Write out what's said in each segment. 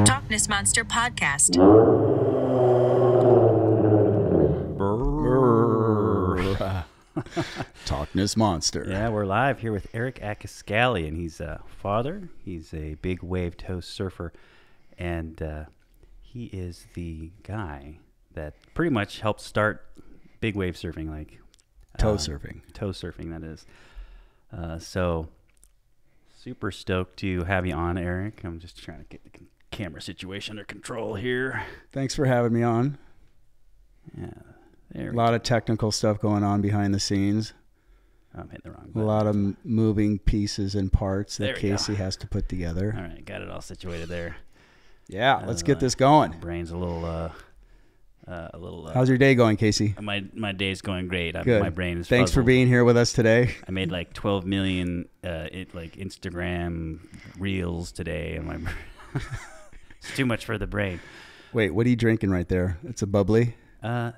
Talkness Monster Podcast. Talkness Monster. Yeah, we're live here with Eric Akiskalian. He's a father. He's a big wave toe surfer, and he is the guy that pretty much helped start big wave surfing, like toe surfing. Toe surfing, that is. So super stoked to have you on, Eric. I'm just trying to get the camera situation under control here. Thanks for having me on. Yeah, a lot of technical stuff going on behind the scenes. I'm hitting the wrong button. button. A lot of moving pieces and parts that Casey has to put together. All right, got it all situated there. Yeah, let's get this going. Brain's a little. How's your day going, Casey? My day's going great. Good. My brain is. Thanks puzzled. for being here with us today. I made like 12 million Instagram reels today, and it's too much for the brain. Wait, what are you drinking right there? It's a bubbly. Yeah,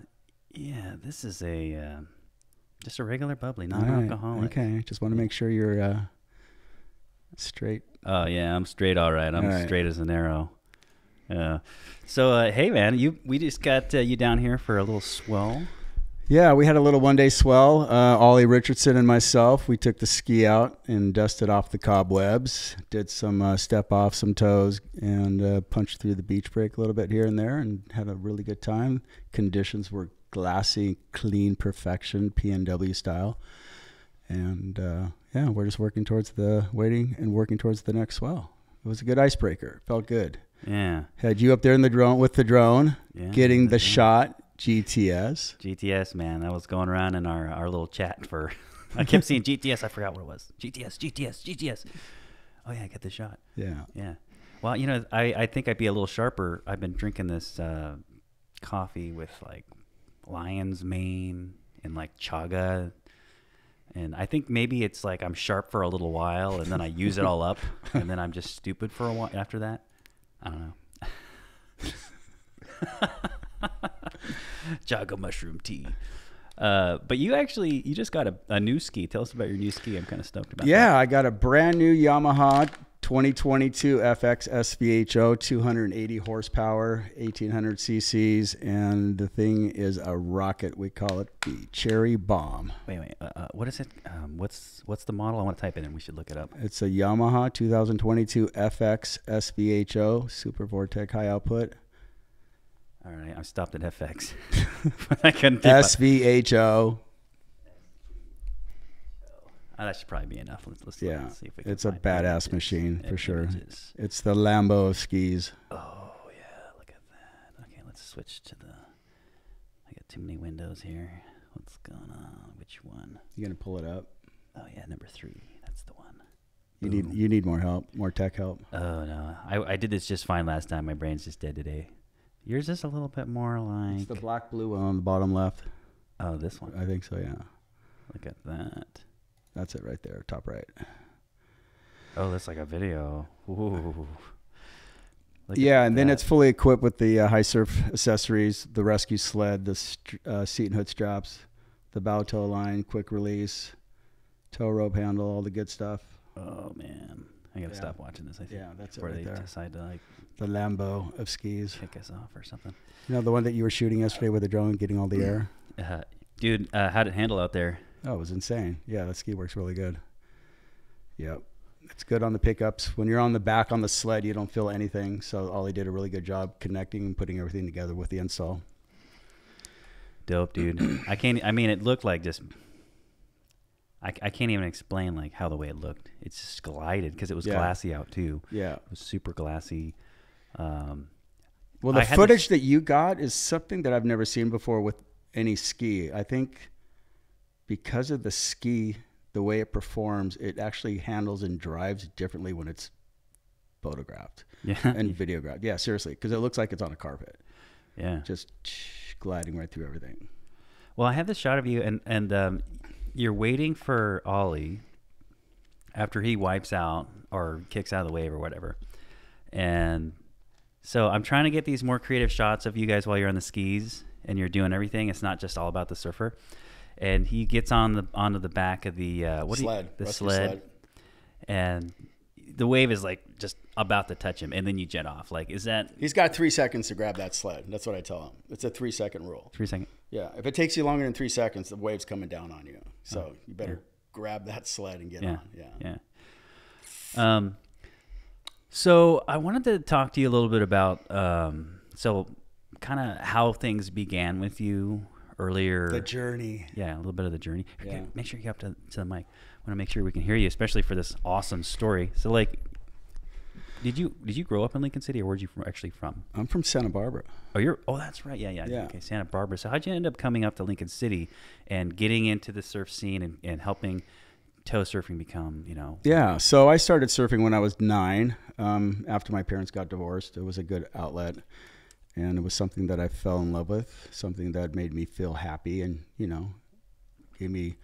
this is just a regular bubbly, non-alcoholic. Okay, just want to make sure you're straight. Oh yeah, I'm straight. All right, I'm straight as an arrow. So hey man, we just got you down here for a little swell. Yeah, we had a little one-day swell. Ollie Richardson and myself, we took the ski out and dusted off the cobwebs, did some step off some toes, and punched through the beach break a little bit here and there, and had a really good time. Conditions were glassy, clean perfection, PNW style. And yeah, we're just working towards the next swell. It was a good icebreaker. Felt good. Yeah. Had you up there in the drone, getting the shot. GTS, man. That was going around in our little chat for. I kept seeing GTS. I forgot what it was. GTS. Oh yeah, I get the shot. Yeah. Well, I think I'd be a little sharper. I've been drinking this coffee with like lion's mane and like chaga, and I think maybe it's like I'm sharp for a little while, and then I use it all up, and then I'm just stupid for a while after that. I don't know. Chaga mushroom tea. But you just got a new ski. Tell us about your new ski. I'm kind of stoked about that. Yeah, I got a brand new Yamaha 2022 FX SVHO, 280 horsepower, 1800 cc's, and the thing is a rocket. We call it the Cherry Bomb. Wait. What is it? What's the model? I want to type it in. We should look it up. It's a Yamaha 2022 FX SVHO, Super Vortec high output. All right, I stopped at FX. I couldn't SVHO. That should probably be enough. Let's see if we can. It's a badass machine for sure. It's the Lambo of skis. Oh yeah, look at that. Okay, let's switch to I got too many windows here. What's going on? Which one? You gonna pull it up? Oh yeah, number 3. That's the one. You need more help, more tech help. Oh no, I did this just fine last time. My brain's just dead today. Yours is a little bit more like... It's the black blue one on the bottom left. Oh, this one? I think so, yeah. Look at that. That's it right there, top right. Oh, that's like a video. Ooh. Yeah, and then it's fully equipped with the high surf accessories, the rescue sled, the seat and hood straps, the bow tow line, quick release, tow rope handle, all the good stuff. Oh, man. I got to stop watching this, I think. Yeah, that's it right there. Before they decide to the Lambo of skis. Kick us off or something. You know, the one that you were shooting yesterday with the drone, getting all the air? Dude, how'd it handle out there? Oh, it was insane. Yeah, that ski works really good. Yep. It's good on the pickups. When you're on the back on the sled, you don't feel anything. So Ollie did a really good job connecting and putting everything together with the install. Dope, dude. It looked like just... I can't even explain like how the way it looked. It's just glided because it was glassy out too. Yeah. It was super glassy. Well, the footage that you got is something that I've never seen before with any ski. I think because of the ski, the way it performs, it actually handles and drives differently when it's photographed and videographed. Yeah, seriously, because it looks like it's on a carpet. Yeah. Just gliding right through everything. Well, I have this shot of you and you're waiting for Ollie after he wipes out or kicks out of the wave or whatever. And so I'm trying to get these more creative shots of you guys while you're on the skis and you're doing everything. It's not just all about the surfer. And he gets onto the back of the sled. The sled. and the wave is like just about to touch him, and then you jet off. Like, is that? He's got 3 seconds to grab that sled. That's what I tell him. It's a 3-second rule. 3 seconds. Yeah. If it takes you longer than 3 seconds, the wave's coming down on you. So you better grab that sled and get on. Yeah. So I wanted to talk to you a little bit about so kind of how things began with you earlier. The journey. Yeah, a little bit of the journey. Yeah. Okay, make sure you get up to the mic. I want to make sure we can hear you, especially for this awesome story. So, like, did you grow up in Lincoln City, or where'd you actually from? I'm from Santa Barbara. Oh, that's right. Yeah. Okay, Santa Barbara. So how'd you end up coming up to Lincoln City and getting into the surf scene and helping tow surfing become, Yeah, so I started surfing when I was 9. After my parents got divorced, it was a good outlet, and it was something that I fell in love with, something that made me feel happy, and gave me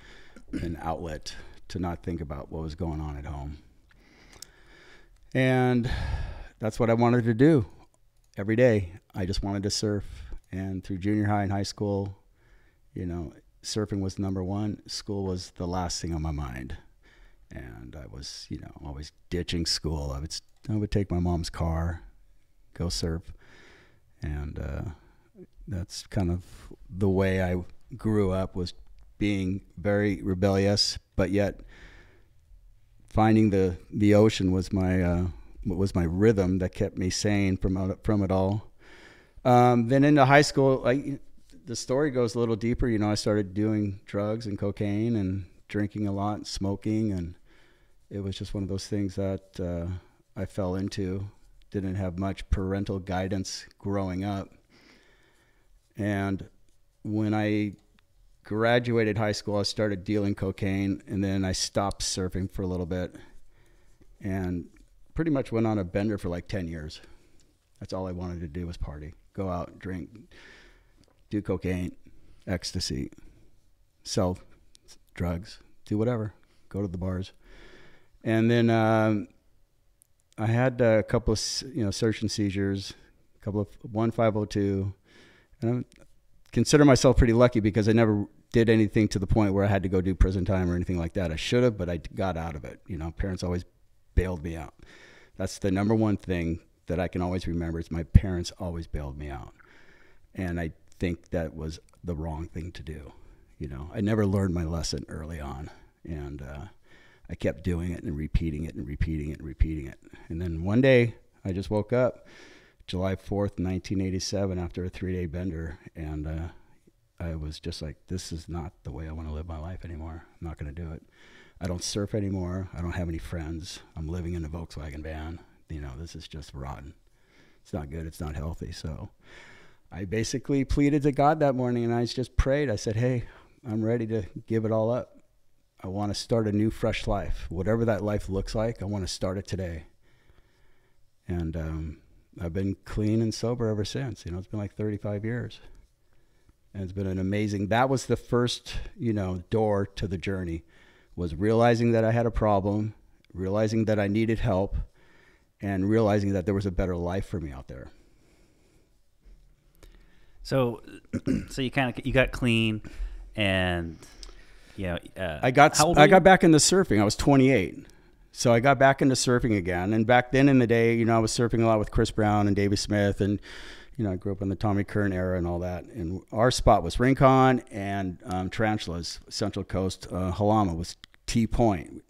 an outlet to not think about what was going on at home. And that's what I wanted to do every day. I just wanted to surf, and through junior high and high school, surfing was number one. School was the last thing on my mind. And I was, always ditching school. I would take my mom's car, go surf. And that's kind of the way I grew up, was being very rebellious, but yet finding the ocean was my rhythm that kept me sane from it all. Then into high school, the story goes a little deeper. I started doing drugs and cocaine and drinking a lot and smoking, and it was just one of those things that I fell into. Didn't have much parental guidance growing up. And when I graduated high school, I started dealing cocaine, and then I stopped surfing for a little bit and pretty much went on a bender for like 10 years. That's all I wanted to do was party, go out, drink, do cocaine, ecstasy, sell drugs, do whatever, go to the bars. And then I had a couple of search and seizures, one 502, and I consider myself pretty lucky because I never did anything to the point where I had to go do prison time or anything like that. I should have, but I got out of it. Parents always bailed me out. That's the number one thing that I can always remember, is my parents always bailed me out. And I think that was the wrong thing to do. I never learned my lesson early on, and I kept doing it and repeating it and repeating it and repeating it. And then one day I just woke up July 4th, 1987, after a 3-day bender, and I was just like, this is not the way I want to live my life anymore. I'm not going to do it. I don't surf anymore. I don't have any friends. I'm living in a Volkswagen van. This is just rotten. It's not good. It's not healthy. So I basically pleaded to God that morning, and I just prayed. I said, hey, I'm ready to give it all up. I want to start a new, fresh life. Whatever that life looks like, I want to start it today. And I've been clean and sober ever since. It's been like 35 years. And it's been an amazing, that was the first, door to the journey, was realizing that I had a problem, realizing that I needed help, and realizing that there was a better life for me out there. So you got clean, and I got back into surfing. I was 28. So I got back into surfing again. And back then in the day, I was surfing a lot with Chris Brown and Davey Smith, and I grew up in the Tommy Kern era and all that. And our spot was Rincon and Tarantulas, Central Coast. Halama was T Point.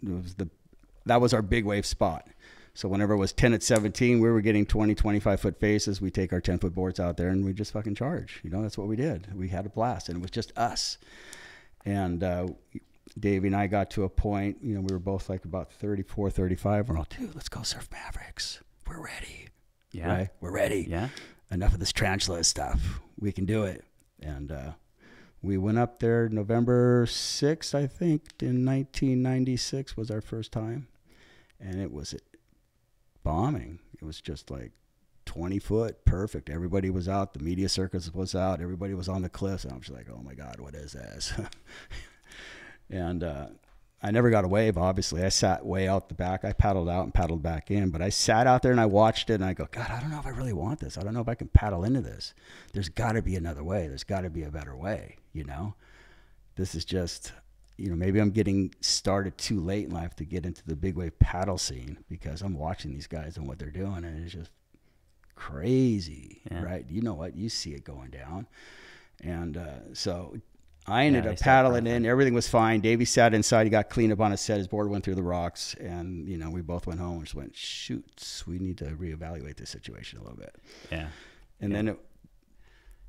That was our big wave spot. So whenever it was 10 at 17, we were getting 20, 25-foot faces. We take our 10-foot boards out there and we just fucking charge. That's what we did. We had a blast, and it was just us. And Davey and I got to a point, we were both like about 34, 35. We're all, dude, let's go surf Mavericks. We're ready. Yeah. Right? We're ready. Yeah. Enough of this tarantula stuff. We can do it. And we went up there November 6th, I think, in 1996 was our first time. And it was bombing. It was just like 20 foot, perfect. Everybody was out. The media circus was out. Everybody was on the cliffs. And I was like, oh my God, what is this? And I never got a wave, obviously. I sat way out the back. I paddled out and paddled back in. But I sat out there and I watched it, and I go, God, I don't know if I really want this. I don't know if I can paddle into this. There's got to be another way. There's got to be a better way, This is just, maybe I'm getting started too late in life to get into the big wave paddle scene, because I'm watching these guys and what they're doing, and it's just crazy, right? You know what? You see it going down. And so I ended up paddling in. Everything was fine. Davey sat inside. He got cleaned up on his set. His board went through the rocks. And, we both went home and just went, shoot, we need to reevaluate this situation a little bit. Yeah. And then it...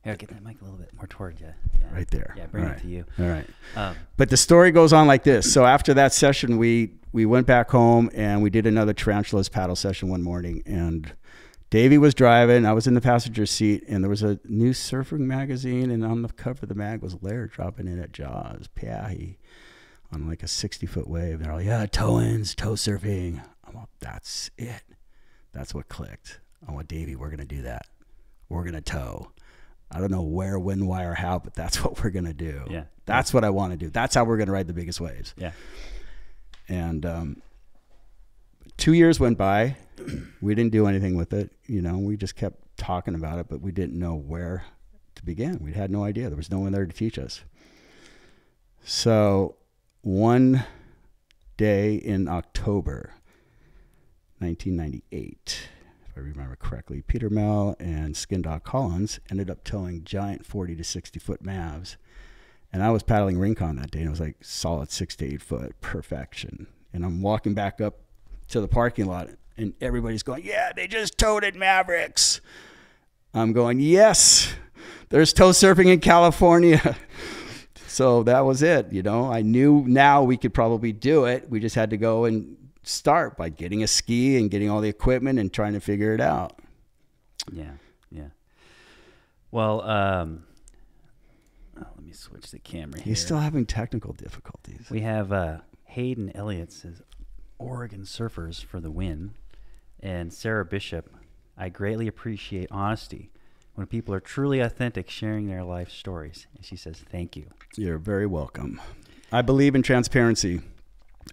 Here, get that mic a little bit more toward you. Yeah. Right there. Yeah, bring it to you. All right. But the story goes on like this. So after that session, we went back home and we did another tarantulas paddle session one morning. And Davey was driving. I was in the passenger seat, and there was a new surfing magazine, and on the cover of the mag was Laird dropping in at Jaws, Piahi, on like a 60-foot wave. They're all, yeah, toe-ins, toe surfing. I'm like, that's it. That's what clicked. I went, Davey, we're going to do that. We're going to tow. I don't know where, when, why, or how, but that's what we're going to do. Yeah. That's what I want to do. That's how we're going to ride the biggest waves. Yeah. And 2 years went by. We didn't do anything with it. We just kept talking about it, but we didn't know where to begin. We had no idea. There was no one there to teach us. So one day in October 1998, if I remember correctly, Peter Mel and Skin Dog Collins ended up towing giant 40 to 60 foot Mavs. And I was paddling Rincon that day, and it was like solid 6 to 8 foot perfection. And I'm walking back up to the parking lot, and everybody's going, yeah, they just towed at Mavericks. I'm going, yes, there's tow surfing in California. So that was it. I knew now we could probably do it. We just had to go and start by getting a ski and getting all the equipment and trying to figure it out. Yeah. Yeah. Well, let me switch the camera here. He's still having technical difficulties. We have Hayden Elliott says, Oregon Surfers for the win. And Sarah Bishop, I greatly appreciate honesty when people are truly authentic, sharing their life stories. And she says, thank you. You're very welcome. I believe in transparency.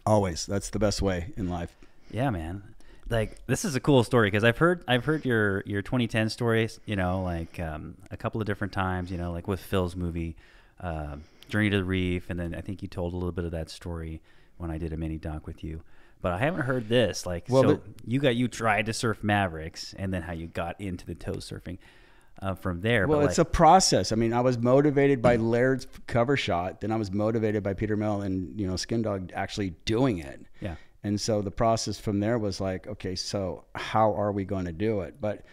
Always. That's the best way in life. Yeah, man. Like, this is a cool story, because I've heard your 2010 stories, a couple of different times, like with Phil's movie, Journey to the Reef. And then I think you told a little bit of that story when I did a mini doc with you. But I haven't heard this. You tried to surf Mavericks, and then how you got into the tow surfing from there. Well, it's a process. I mean, I was motivated by Laird's cover shot. Then I was motivated by Peter Mel and Skin Dog actually doing it. Yeah. And so the process from there was like, okay, so how are we going to do it? But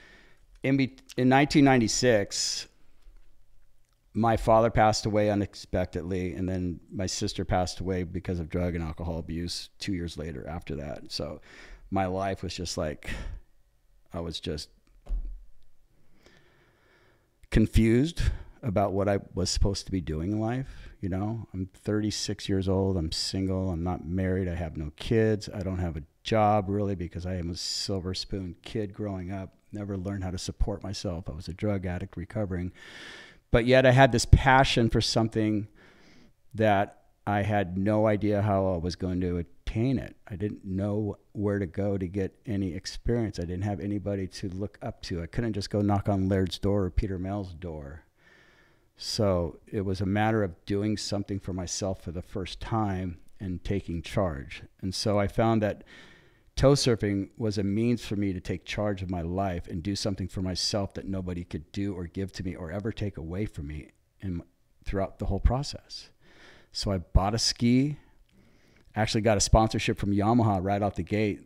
in 1996, my father passed away unexpectedly, and then my sister passed away because of drug and alcohol abuse 2 years later after that. So my life was just like, I was just confused about what I was supposed to be doing in life. I'm 36 years old. I'm single. I'm not married. I have no kids. I don't have a job really, because I am a silver spoon kid growing up. Never learned how to support myself. I was a drug addict recovering. But yet I had this passion for something that I had no idea how I was going to attain it. I didn't know where to go to get any experience. I didn't have anybody to look up to. I couldn't just go knock on Laird's door or Peter Mel's door. So it was a matter of doing something for myself for the first time and taking charge. And so I found that tow surfing was a means for me to take charge of my life and do something for myself that nobody could do or give to me or ever take away from me throughout the whole process. So I bought a ski, actually got a sponsorship from Yamaha right out the gate,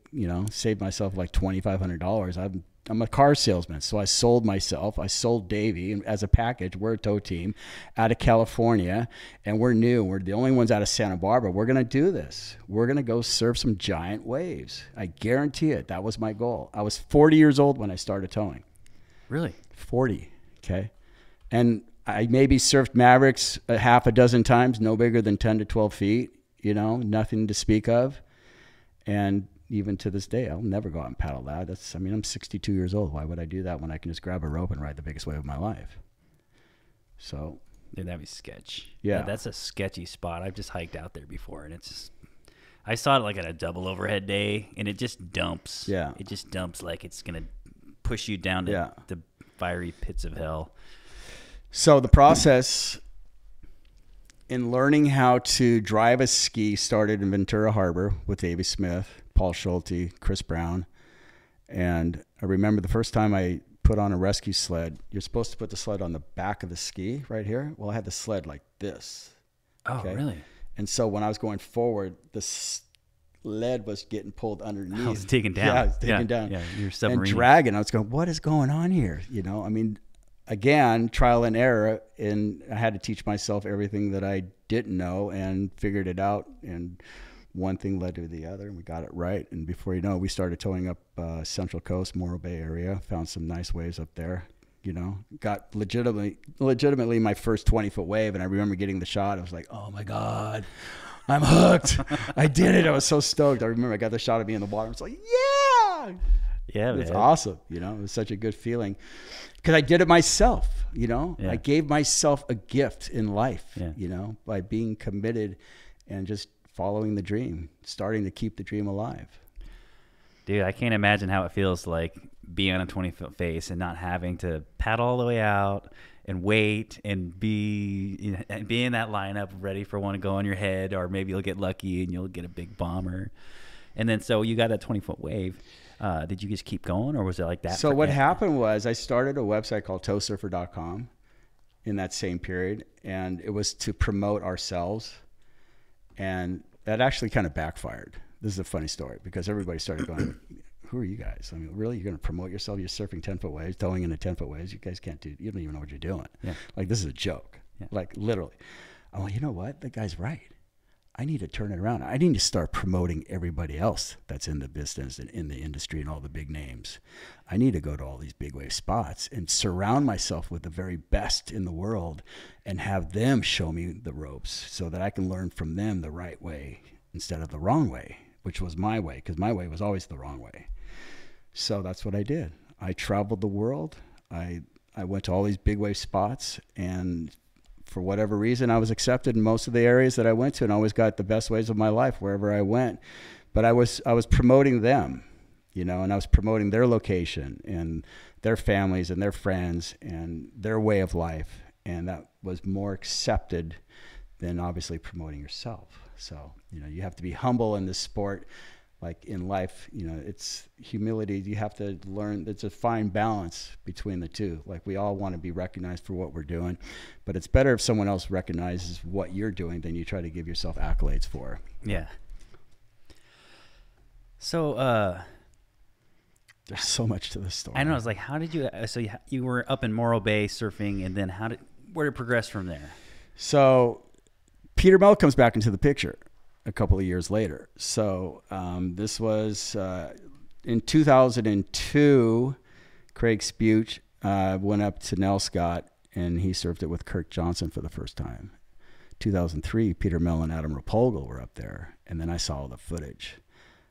saved myself like $2,500. I'm a car salesman, so I sold myself. I sold Davey, and as a package, we're a tow team out of California, and we're new. We're the only ones out of Santa Barbara. We're going to do this. We're going to go surf some giant waves. I guarantee it. That was my goal. I was 40 years old when I started towing. Really? 40, okay? And I maybe surfed Mavericks a half a dozen times, no bigger than 10 to 12 feet, nothing to speak of. And even to this day, I'll never go out and paddle that. I'm 62 years old. Why would I do that when I can just grab a rope and ride the biggest wave of my life? So, dude, that'd be sketch. Yeah, that's a sketchy spot. I've just hiked out there before, and I saw it like on a double overhead day, and it just dumps. Yeah, it just dumps like it's gonna push you down to the fiery pits of hell. So the process in learning how to drive a ski, started in Ventura Harbor with Davey Smith, Paul Schulte, Chris Brown. And I remember the first time I put on a rescue sled, you're supposed to put the sled on the back of the ski right here. Well, I had the sled like this. Oh, really? And so when I was going forward, the sled was getting pulled underneath. I was digging down. Yeah, I was digging down. Yeah, you're submarine. And dragging. I was going, what is going on here? You know, I mean, again, trial and error. And I had to teach myself everything that I didn't know and figured it out. And one thing led to the other, and we got it right. And before you know it, we started towing up Central Coast, Morro Bay area, found some nice waves up there. You know, got legitimately my first 20-foot wave. And I remember getting the shot. I was like, oh my God, I'm hooked. I did it. I was so stoked. I remember I got the shot of me in the water. I was like, yeah. Yeah, it's awesome. You know, it was such a good feeling because I did it myself. You know, I gave myself a gift in life, you know, by being committed and just following the dream, starting to keep the dream alive. Dude, I can't imagine how it feels like being on a 20-foot face and not having to paddle all the way out and wait and be in that lineup ready for one to go on your head, or maybe you'll get lucky and you'll get a big bomber. And then so you got that 20-foot wave. Did you just keep going, or was it like that? So what happened was I started a website called toesurfer.com in that same period, and it was to promote ourselves. And that actually kind of backfired. This is a funny story because everybody started going, who are you guys? I mean, really, you're going to promote yourself? You're surfing 10-foot waves, towing into 10-foot waves. You guys can't you don't even know what you're doing. Yeah. Like, this is a joke. Yeah. Like, literally. I'm like, you know what? That guy's right. I need to turn it around. I need to start promoting everybody else that's in the business and in the industry and all the big names. I need to go to all these big wave spots and surround myself with the very best in the world and have them show me the ropes so that I can learn from them the right way instead of the wrong way, which was my way, because my way was always the wrong way. So that's what I did. I traveled the world. I went to all these big wave spots, and for whatever reason, I was accepted in most of the areas that I went to, and always got the best waves of my life wherever I went. But I was promoting them, you know, and I was promoting their location and their families and their friends and their way of life. And that was more accepted than obviously promoting yourself. So, you know, you have to be humble in this sport. Like in life, you know, it's humility. You have to learn. It's a fine balance between the two. Like, we all want to be recognized for what we're doing, but it's better if someone else recognizes what you're doing than you try to give yourself accolades for. Yeah. So, there's so much to this story. I know. I was like, how did you? So you were up in Morro Bay surfing, and then where did it progress from there? So, Peter Mel comes back into the picture a couple of years later. So this was in 2002. Craig Spuch went up to Nell Scott, and he surfed it with Kirk Johnson for the first time. 2003, Peter Mel and Adam Rapolgo were up there, and then I saw all the footage.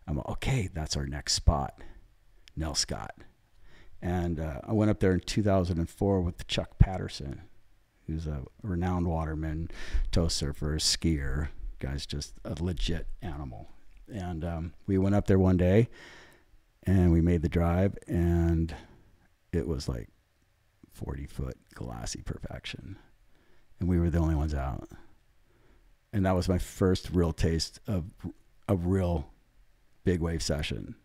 I'm like, okay, that's our next spot, Nell Scott. And I went up there in 2004 with Chuck Patterson, who's a renowned waterman, toe surfer, skier. Guy's just a legit animal. And we went up there one day and we made the drive, and it was like 40-foot glassy perfection, and we were the only ones out. And that was my first real taste of a real big wave session,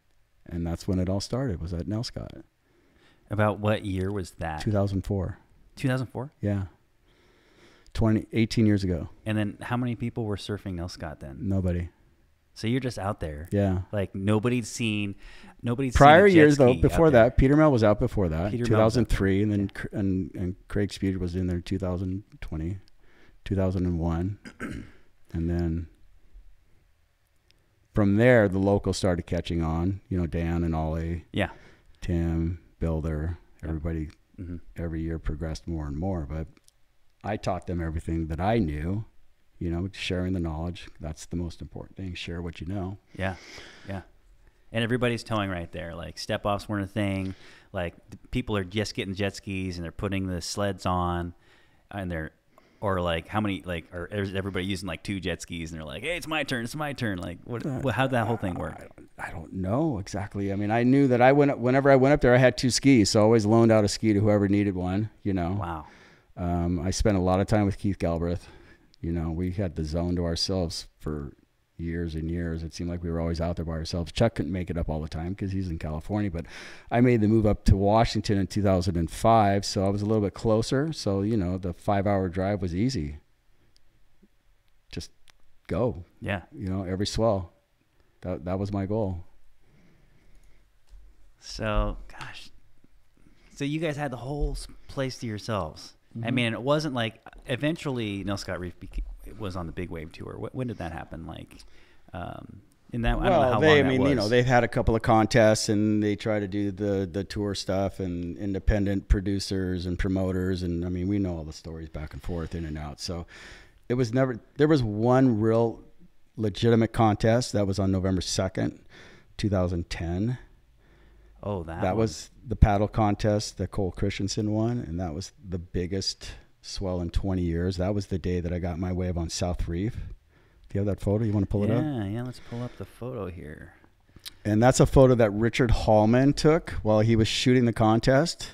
and that's when it all started, was at Nell Scott. About what year was that? 2004. 2004? Yeah. 18 years ago. And then how many people were surfing Nell Scott then? Nobody. So you're just out there. Yeah. Like nobody's seen prior years though, before that, Peter Mel was out before that, Peter 2003, and then and Craig Spuch was in there 2020, 2001. And then from there, the locals started catching on, you know, Dan and Ollie. Yeah. Tim, Builder, everybody every year progressed more and more, but I taught them everything that I knew, you know, sharing the knowledge. That's the most important thing. Share what you know. Yeah. Yeah. And everybody's towing right there. Like, step offs weren't a thing. Like, people are just getting jet skis and they're putting the sleds on, and or like, how many, like, or is everybody using like 2 jet skis and they're like, hey, it's my turn. Like, how'd that whole thing work? I don't know exactly. I mean, I knew that whenever I went up there, I had 2 skis. So I always loaned out a ski to whoever needed one, you know. Wow. I spent a lot of time with Keith Galbraith, You know, we had the zone to ourselves for years and years. It seemed like we were always out there by ourselves. Chuck couldn't make it up all the time because he's in California, but I made the move up to Washington in 2005, so I was a little bit closer. So, you know, the 5-hour drive was easy. Just go. Yeah. You know, every swell. That was my goal. So, gosh. So you guys had the whole place to yourselves. Mm-hmm. I mean, it wasn't like eventually Nell Scott Reef was on the Big Wave Tour. When did that happen? Like, in that, I don't know how long that was. You know, they've had a couple of contests and they try to do the tour stuff and independent producers and promoters. And I mean, we know all the stories back and forth, in and out. So it was never, there was one real legitimate contest that was on November 2nd, 2010. Oh, that was the paddle contest that Cole Christensen won, and that was the biggest swell in 20 years. That was the day that I got my wave on South Reef. Do you have that photo? You want to pull it up? Yeah, let's pull up the photo here. And that's a photo that Richard Hallman took while he was shooting the contest.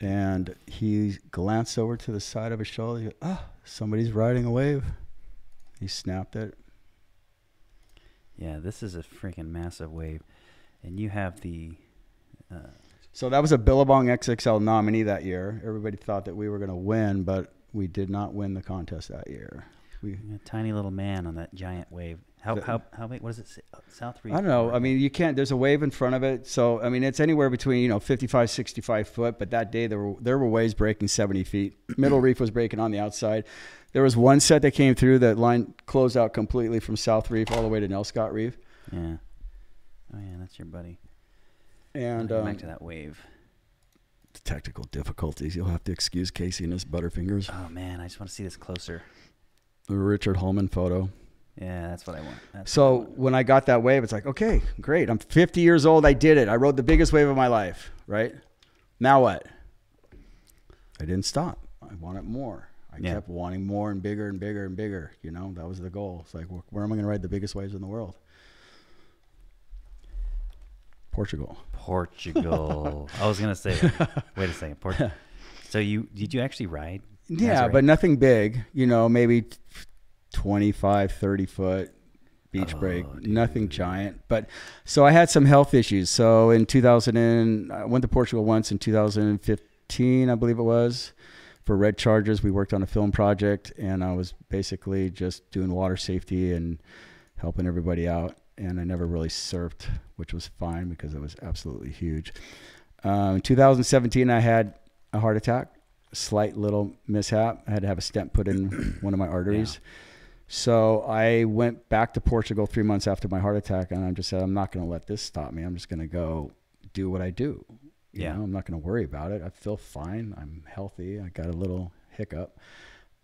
And he glanced over to the side of his shoulder. He goes, "Oh, somebody's riding a wave." He snapped it. Yeah, this is a freaking massive wave. And you have the... So that was a Billabong XXL nominee that year. Everybody thought that we were going to win, but we did not win the contest that year. A tiny little man on that giant wave. How big? What does it say? South Reef? I don't know. I mean, you can't. There's a wave in front of it, so I mean, it's anywhere between 55, 65 foot. But that day there were waves breaking 70 feet. Middle Reef was breaking on the outside. There was one set that came through that line closed out completely from South Reef all the way to Nell Scott Reef. Yeah. Oh yeah, that's your buddy. And back to that wave. The technical difficulties. You'll have to excuse Casey and his butterfingers. Oh man, I just want to see this closer. The Richard Hallman photo. Yeah, that's what I want. So when I got that wave, it's like, okay, great. I'm 50 years old. I did it. I rode the biggest wave of my life, right? Now what? I didn't stop. I wanted more. I kept wanting more and bigger and bigger and bigger. You know, that was the goal. It's like, where am I going to ride the biggest waves in the world? Portugal. I was going to say, wait a second. Portugal. So did you actually ride? Yeah, but nothing big, maybe 25, 30 foot beach break, dude. Nothing giant. But so I had some health issues. So in I went to Portugal once in 2015, I believe it was, for Red Chargers. We worked on a film project, and I was basically just doing water safety and helping everybody out. And I never really surfed, which was fine because it was absolutely huge. In 2017, I had a heart attack, a slight little mishap. I had to have a stent put in one of my arteries. Yeah. So I went back to Portugal 3 months after my heart attack, and I just said, I'm not going to let this stop me. I'm just going to go do what I do. You know, I'm not going to worry about it. I feel fine. I'm healthy. I got a little hiccup,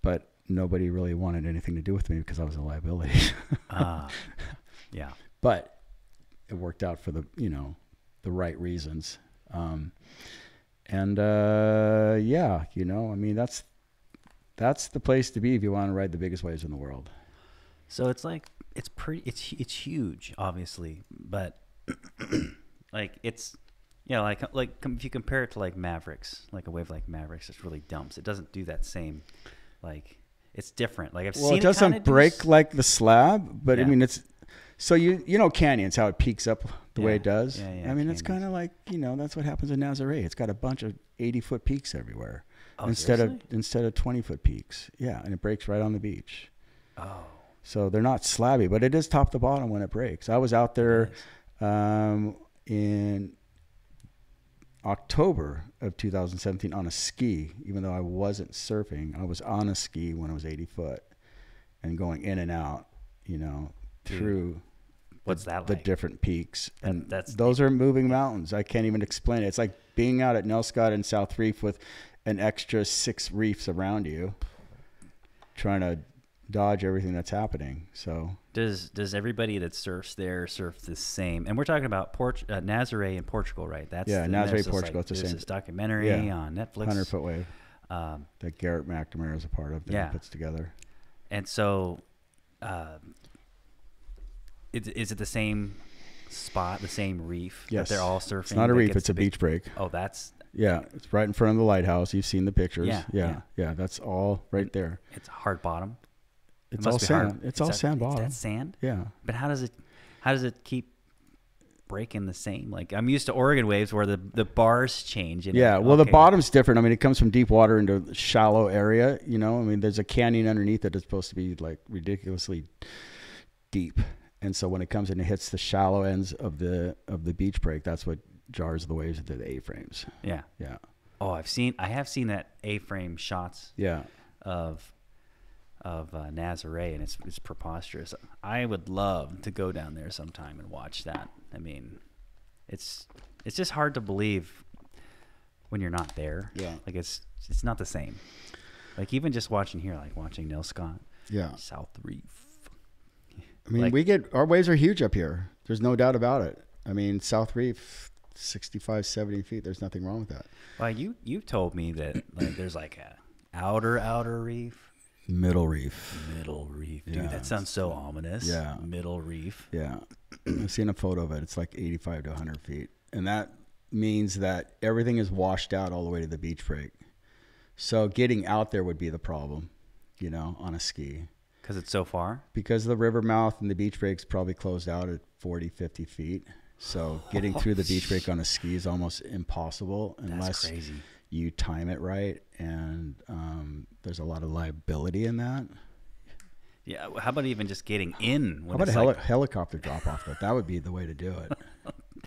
but nobody really wanted anything to do with me because I was a liability. Yeah. But it worked out for the right reasons. I mean, that's the place to be if you want to ride the biggest waves in the world. So it's like, it's huge, obviously, but like it's, like if you compare it to like Mavericks, like a wave like Mavericks, it really dumps. It doesn't do that same, like it's different. Like I've seen it doesn't break like the slab, but I mean, it's, so canyons, how it peaks up the way it does. Yeah, I mean, canyons. It's kind of like, that's what happens in Nazaré. It's got a bunch of 80-foot peaks everywhere instead of 20-foot peaks. Yeah, and it breaks right on the beach. Oh. So they're not slabby, but it is top to bottom when it breaks. I was out there in October of 2017 on a ski, even though I wasn't surfing. I was on a ski when I was 80 foot and going in and out, through the different peaks. And those are moving mountains. I can't even explain it. It's like being out at Nell Scott and South Reef with an extra 6 reefs around you, trying to dodge everything that's happening. So does everybody that surfs there surf the same? And we're talking about Nazaré in Portugal, right? Nazaré, Portugal. It's the same. There's this documentary on Netflix, 100-foot wave that Garrett McNamara is a part of that he puts together. And so is it the same spot, the same reef that they're all surfing? It's not a reef, it's a beach break. Oh, that's Yeah, it's right in front of the lighthouse. You've seen the pictures. Yeah. That's all right there. It's hard bottom. It's all sand. It's all sand bottom. That's sand. Yeah. But how does it keep breaking the same? Like, I'm used to Oregon waves where the bars change. Yeah. Well, the bottom's different. I mean, it comes from deep water into a shallow area. You know, I mean, there's a canyon underneath that is supposed to be like ridiculously deep, and so when it comes in, it hits the shallow ends of the beach break. That's what jars the waves into the A-frames. Yeah. Yeah. Oh, I have seen that A-frame shots. Yeah. Of Nazare, and it's preposterous. I would love to go down there sometime and watch that. I mean, it's just hard to believe when you're not there. Yeah. Like it's not the same. Like even just watching here, like watching Nell Scott. Yeah. South Reef. I mean, like, our waves are huge up here. There's no doubt about it. I mean, South Reef, 65, 70 feet. There's nothing wrong with that. Well, you told me that like there's like a outer reef. Middle reef. Dude, Yeah. that sounds so ominous. Yeah. Middle reef. Yeah. I've seen a photo of it. It's like 85 to 100 feet. And that means that everything is washed out all the way to the beach break. So getting out there would be the problem, you know, on a ski. Because it's so far? Because the river mouth and the beach break's probably closed out at 40, 50 feet. So getting through the beach break on a ski is almost impossible unless you time it right. And there's a lot of liability in that. Yeah. How about even just getting in? How about a helicopter drop off? That would be the way to do it.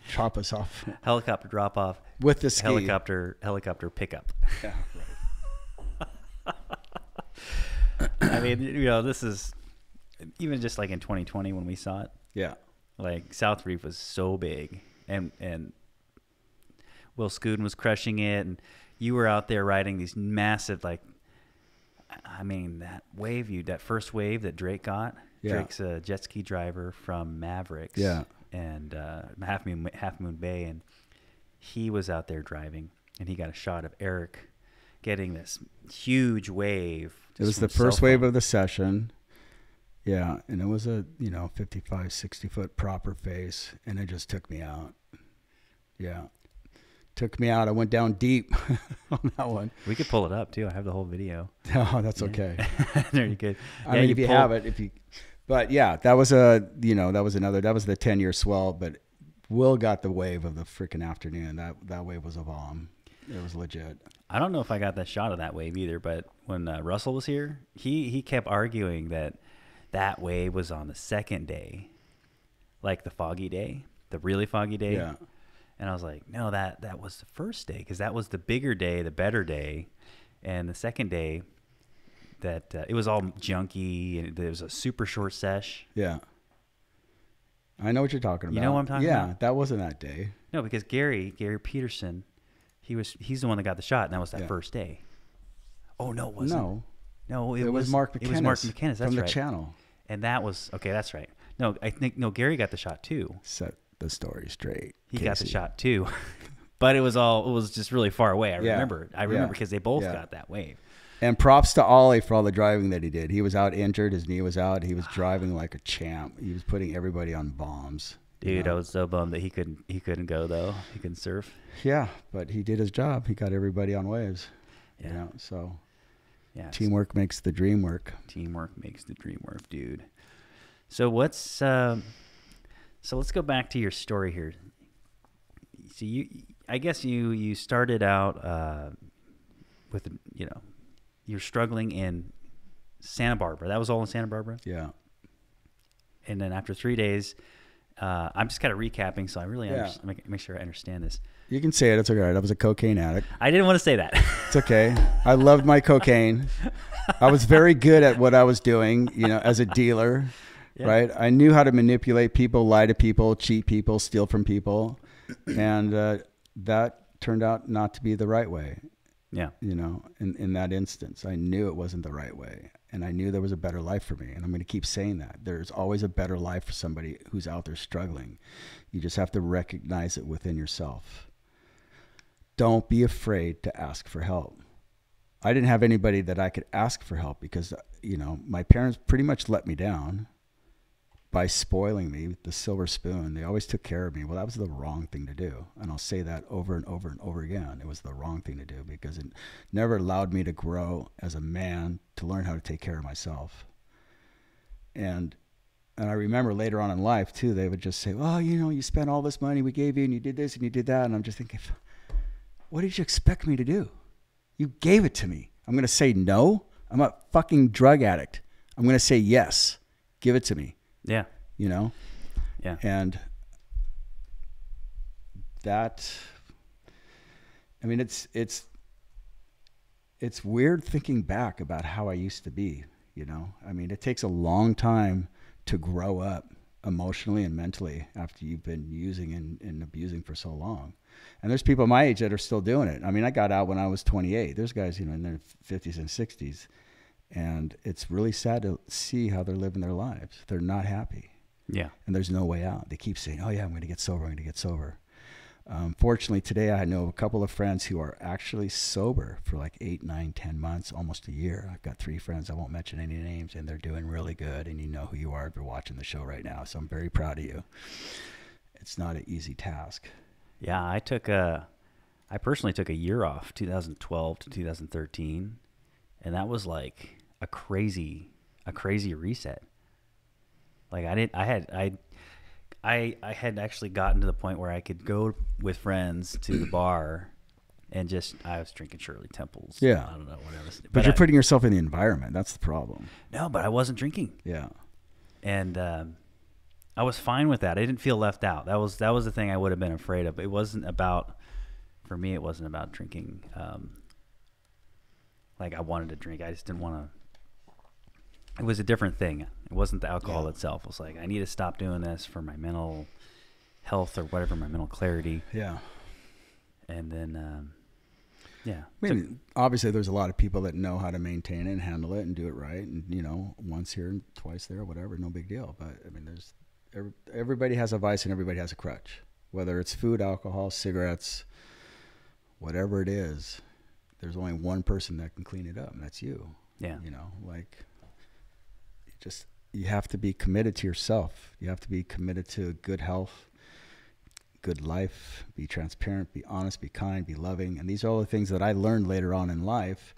Chop us off. Helicopter drop off. With the ski. Helicopter pickup. Yeah, right. I mean, you know, this is even just like in 2020 when we saw it. Yeah. Like South Reef was so big, and Will Scooten was crushing it, and you were out there riding these massive, like, I mean, that first wave that Drake got. Yeah. Drake's a jet ski driver from Mavericks. Yeah. And Half Moon Bay, and he was out there driving, and he got a shot of Eric getting this huge wave. It was the first wave of the session. Yeah, and it was a 55, 60 foot proper face, and it just took me out. Yeah, took me out. I went down deep on that one. We could pull it up too. I have the whole video. Oh, that's okay. There you go. I mean, if you have it, but yeah, that was the 10-year swell. But Will got the wave of the freaking afternoon. That wave was a bomb. It was legit. I don't know if I got that shot of that wave either, but when Russell was here, he kept arguing that wave was on the second day, like the foggy day, the really foggy day. Yeah. And I was like, no, that was the first day, because that was the bigger day, the better day. And the second day, that it was all junky, and there was a super short sesh. Yeah. I know what you're talking about. You know what I'm talking about? Yeah, that wasn't that day. No, because Gary Peterson, he's the one that got the shot, and that was that first day. Oh no, it wasn't. No, it was Mark McKinnis. It was Mark McKinnis. That's from the right. channel. And that was okay. That's right. No, I think Gary got the shot too. Set the story straight. He Casey. got the shot too, but it was just really far away. I remember because they both got that wave. And props to Ollie for all the driving that he did. He was out injured. His knee was out. He was driving like a champ. He was putting everybody on bombs. Dude, I was so bummed that he couldn't go though. He couldn't surf. Yeah, but he did his job. He got everybody on waves. Yeah. You know, so yeah, teamwork makes the dream work. Teamwork makes the dream work, dude. So let's go back to your story here. So I guess you started out with you're struggling in Santa Barbara. That was all in Santa Barbara? Yeah. And then after 3 days, I'm just kind of recapping, so I really make sure I understand this. You can say it. It's all right. I was a cocaine addict. I didn't want to say that. It's okay. I loved my cocaine. I was very good at what I was doing, as a dealer, right? I knew how to manipulate people, lie to people, cheat people, steal from people. And that turned out not to be the right way. Yeah. In that instance, I knew it wasn't the right way. And I knew there was a better life for me. And I'm going to keep saying that. There's always a better life for somebody who's out there struggling. You just have to recognize it within yourself. Don't be afraid to ask for help. I didn't have anybody that I could ask for help because, my parents pretty much let me down. by spoiling me with the silver spoon. They always took care of me. Well, that was the wrong thing to do. And I'll say that over and over and over again. It was the wrong thing to do because it never allowed me to grow as a man, to learn how to take care of myself. And I remember later on in life too, they would just say, well, you know, you spent all this money we gave you and you did this and you did that. And I'm just thinking, what did you expect me to do? You gave it to me. I'm going to say no. I'm a fucking drug addict. I'm going to say yes. Give it to me. Yeah. You know? Yeah. And that, I mean, it's weird thinking back about how I used to be, you know? I mean, it takes a long time to grow up emotionally and mentally after you've been using and abusing for so long. And there's people my age that are still doing it. I mean, I got out when I was 28. There's guys, you know, in their 50s and 60s. And it's really sad to see how they're living their lives. They're not happy. Yeah. And there's no way out. They keep saying, oh, yeah, I'm going to get sober. I'm going to get sober. Fortunately, today I know a couple of friends who are actually sober for like 8, 9, 10 months, almost a year. I've got 3 friends. I won't mention any names, and they're doing really good. And you know who you are if you're watching the show right now. So I'm very proud of you. It's not an easy task. Yeah, I personally took a year off, 2012 to 2013, and that was like a crazy reset. Like I had actually gotten to the point where I could go with friends to the bar and I was drinking Shirley Temples. Yeah. I don't know, whatever. But you're putting yourself in the environment. That's the problem. No, but I wasn't drinking. Yeah. And I was fine with that. I didn't feel left out. That was the thing I would have been afraid of. It wasn't about, for me, it wasn't about drinking. Like I wanted to drink. I just didn't want to. It was a different thing. It wasn't the alcohol itself. It was like, I need to stop doing this for my mental health or whatever, my mental clarity. Yeah. And then, yeah. I mean, obviously there's a lot of people that know how to maintain it and handle it and do it right. And, you know, once here and twice there, whatever, no big deal. But I mean, everybody has a vice and everybody has a crutch, whether it's food, alcohol, cigarettes, whatever it is. There's only one person that can clean it up, and that's you. Yeah. You know, like, you have to be committed to yourself. You have to be committed to good health, good life, be transparent, be honest, be kind, be loving. And these are all the things that I learned later on in life.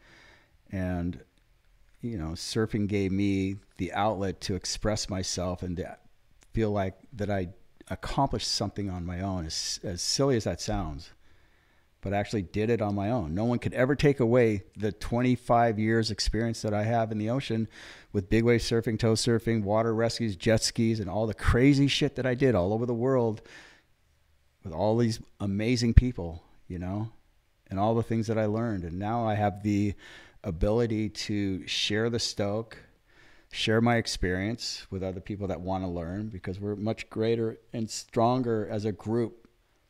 And, you know, surfing gave me the outlet to express myself and to feel like that I accomplished something on my own, as silly as that sounds. But I actually did it on my own. No one could ever take away the 25 years experience that I have in the ocean with big wave surfing, tow surfing, water rescues, jet skis, and all the crazy shit that I did all over the world with all these amazing people, you know, and all the things that I learned. And now I have the ability to share the stoke, share my experience with other people that want to learn, because we're much greater and stronger as a group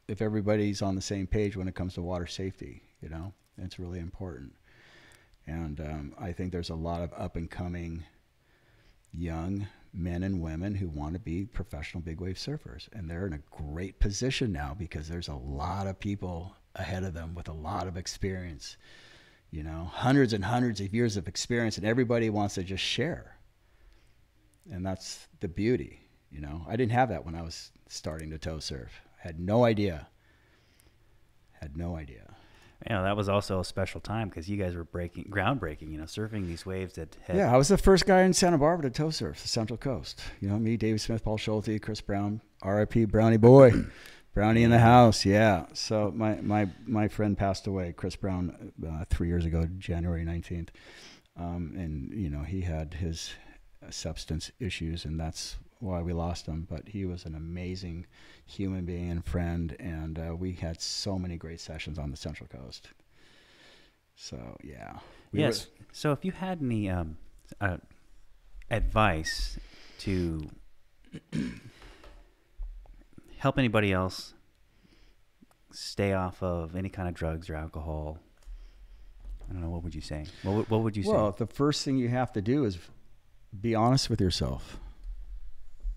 if everybody's on the same page when it comes to water safety, you know. It's really important. And I think there's a lot of up and coming young men and women who want to be professional big wave surfers, and they're in a great position now because there's a lot of people ahead of them with a lot of experience, you know, hundreds and hundreds of years of experience, and everybody wants to just share. And that's the beauty, you know. I didn't have that when I was starting to tow surf. Had no idea. You know, that was also a special time because you guys were groundbreaking, you know, surfing these waves that had... Yeah, I was the first guy in Santa Barbara to tow surf the Central Coast. You know, me, David Smith, Paul Schulte, Chris Brown, R.I.P. Brownie boy. Brownie in the house, yeah. So my friend passed away, Chris Brown, 3 years ago, January 19th. And, you know, he had his substance issues, and that's why we lost him. But he was an amazing human being and friend, and we had so many great sessions on the Central Coast. So, yeah. Yes. So if you had any advice to help anybody else stay off of any kind of drugs or alcohol, I don't know, what would you say? What would you say? Well, the first thing you have to do is be honest with yourself.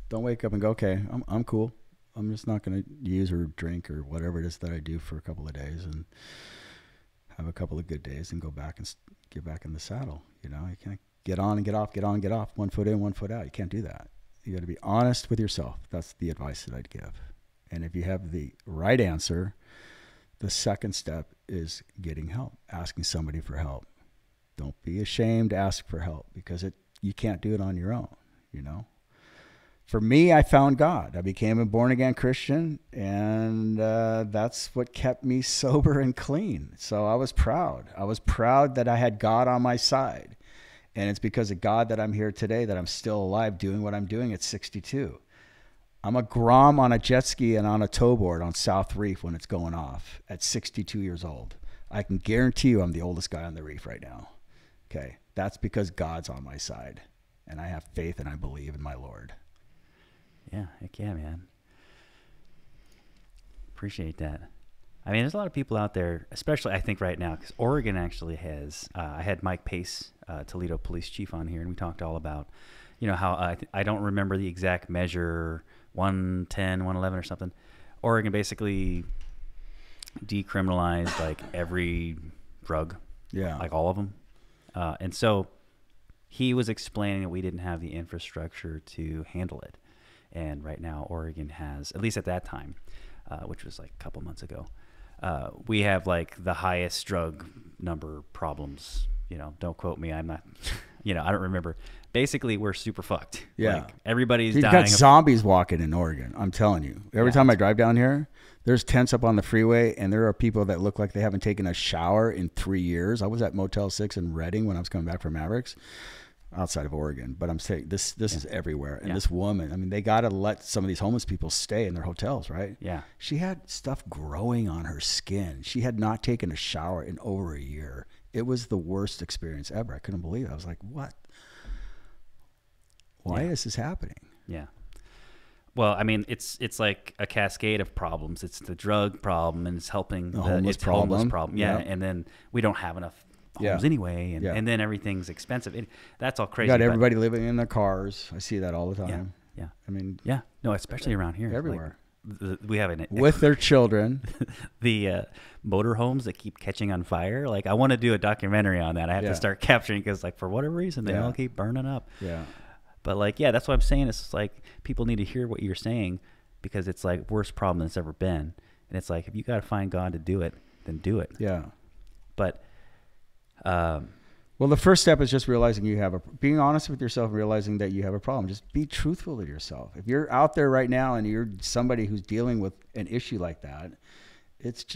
Don't wake up and go, okay, I'm cool. I'm just not going to use or drink or whatever it is that I do for a couple of days, and have a couple of good days and go back and get back in the saddle. You know, you can't get on and get off, get on and get off, 1 foot in, 1 foot out. You can't do that. You got to be honest with yourself. That's the advice that I'd give. And if you have the right answer, the second step is getting help, asking somebody for help. Don't be ashamed to ask for help, because you can't do it on your own, you know. For me, I found God. I became a born-again Christian, and that's what kept me sober and clean. So I was proud. I was proud that I had God on my side. And it's because of God that I'm here today, that I'm still alive doing what I'm doing at 62. I'm a grom on a jet ski and on a towboard on South Reef when it's going off at 62 years old. I can guarantee you I'm the oldest guy on the reef right now. Okay. That's because God's on my side, and I have faith and I believe in my Lord. Yeah. Heck yeah, man. Appreciate that. I mean, there's a lot of people out there, especially I think right now, because Oregon actually has, I had Mike Pace, Toledo police chief, on here, and we talked all about, you know, how I don't remember the exact measure, 110, 111 or something. Oregon basically decriminalized like every drug, like all of them. And so he was explaining that we didn't have the infrastructure to handle it. And right now Oregon has, at least at that time, which was like a couple months ago, we have like the highest drug number problems. You know, don't quote me. I'm not, you know, I don't remember. Basically, we're super fucked. Yeah. Like, everybody's You've dying. got zombies walking in Oregon. I'm telling you. Every time I drive down here, there's tents up on the freeway, and there are people that look like they haven't taken a shower in 3 years. I was at Motel 6 in Redding when I was coming back from Mavericks, outside of Oregon. But I'm saying this is everywhere. And this woman, I mean, they got to let some of these homeless people stay in their hotels, right? Yeah. She had stuff growing on her skin. She had not taken a shower in over a year. It was the worst experience ever. I couldn't believe it. I was like, what? Why is this happening? Yeah. Well, I mean, it's like a cascade of problems. It's the drug problem, and it's helping the homeless problem. Yeah. And then we don't have enough homes anyway, and then everything's expensive. That's all crazy. You got everybody living in their cars. I see that all the time. Yeah. I mean, no, especially around here. Everywhere. Like, we have with their children. The motorhomes that keep catching on fire. Like, I want to do a documentary on that. I have to start capturing, because like for whatever reason they all keep burning up. Yeah. But like, that's what I'm saying. It's like people need to hear what you're saying, because it's like worst problem that's ever been. And it's like, if you got to find God to do it, then do it. Yeah. But, well, the first step is just realizing being honest with yourself, and realizing that you have a problem. Just be truthful to yourself. If you're out there right now and you're somebody who's dealing with an issue like that, it's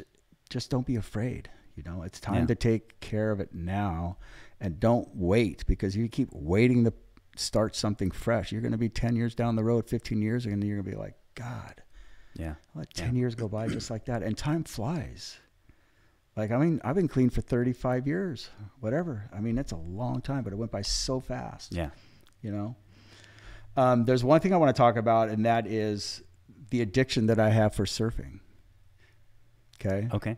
just don't be afraid. You know, it's time to take care of it now, and don't wait, because you keep waiting to start something fresh. You're going to be 10 years down the road, 15 years, and you're going to be like, God, let 10 years go by just like that. And time flies. Like, I mean, I've been clean for 35 years, whatever. I mean, it's a long time, but it went by so fast. Yeah. You know, there's one thing I want to talk about, and that is the addiction that I have for surfing. Okay. Okay.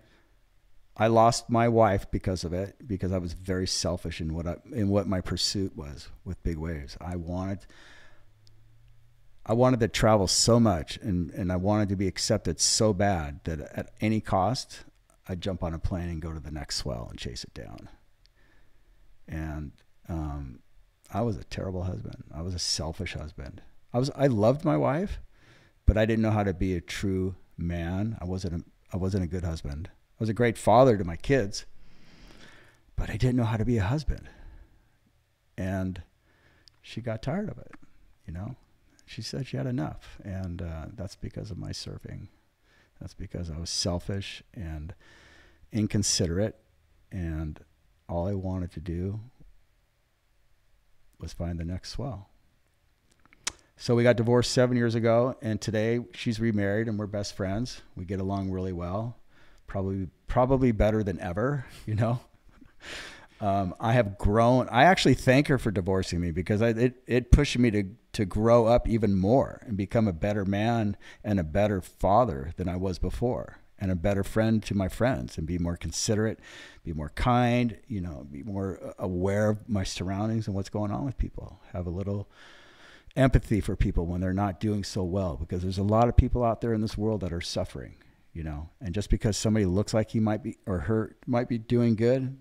I lost my wife because of it, because I was very selfish in what my pursuit was with big waves. I wanted to travel so much, and I wanted to be accepted so bad that at any cost, I'd jump on a plane and go to the next swell and chase it down. And I was a terrible husband. I was a selfish husband. I loved my wife, but I didn't know how to be a true man. I wasn't a good husband. I was a great father to my kids, but I didn't know how to be a husband. And she got tired of it, you know. She said she had enough, and that's because of my surfing. That's because I was selfish and inconsiderate, and all I wanted to do was find the next swell. So we got divorced 7 years ago, and today she's remarried, and we're best friends. We get along really well. Probably better than ever, you know. I have grown. I actually thank her for divorcing me, because it pushed me to grow up even more and become a better man and a better father than I was before, and a better friend to my friends, and be more considerate, be more kind, you know, be more aware of my surroundings and what's going on with people. Have a little empathy for people when they're not doing so well, because there's a lot of people out there in this world that are suffering. You know, and just because somebody looks like he might be, or her might be doing good,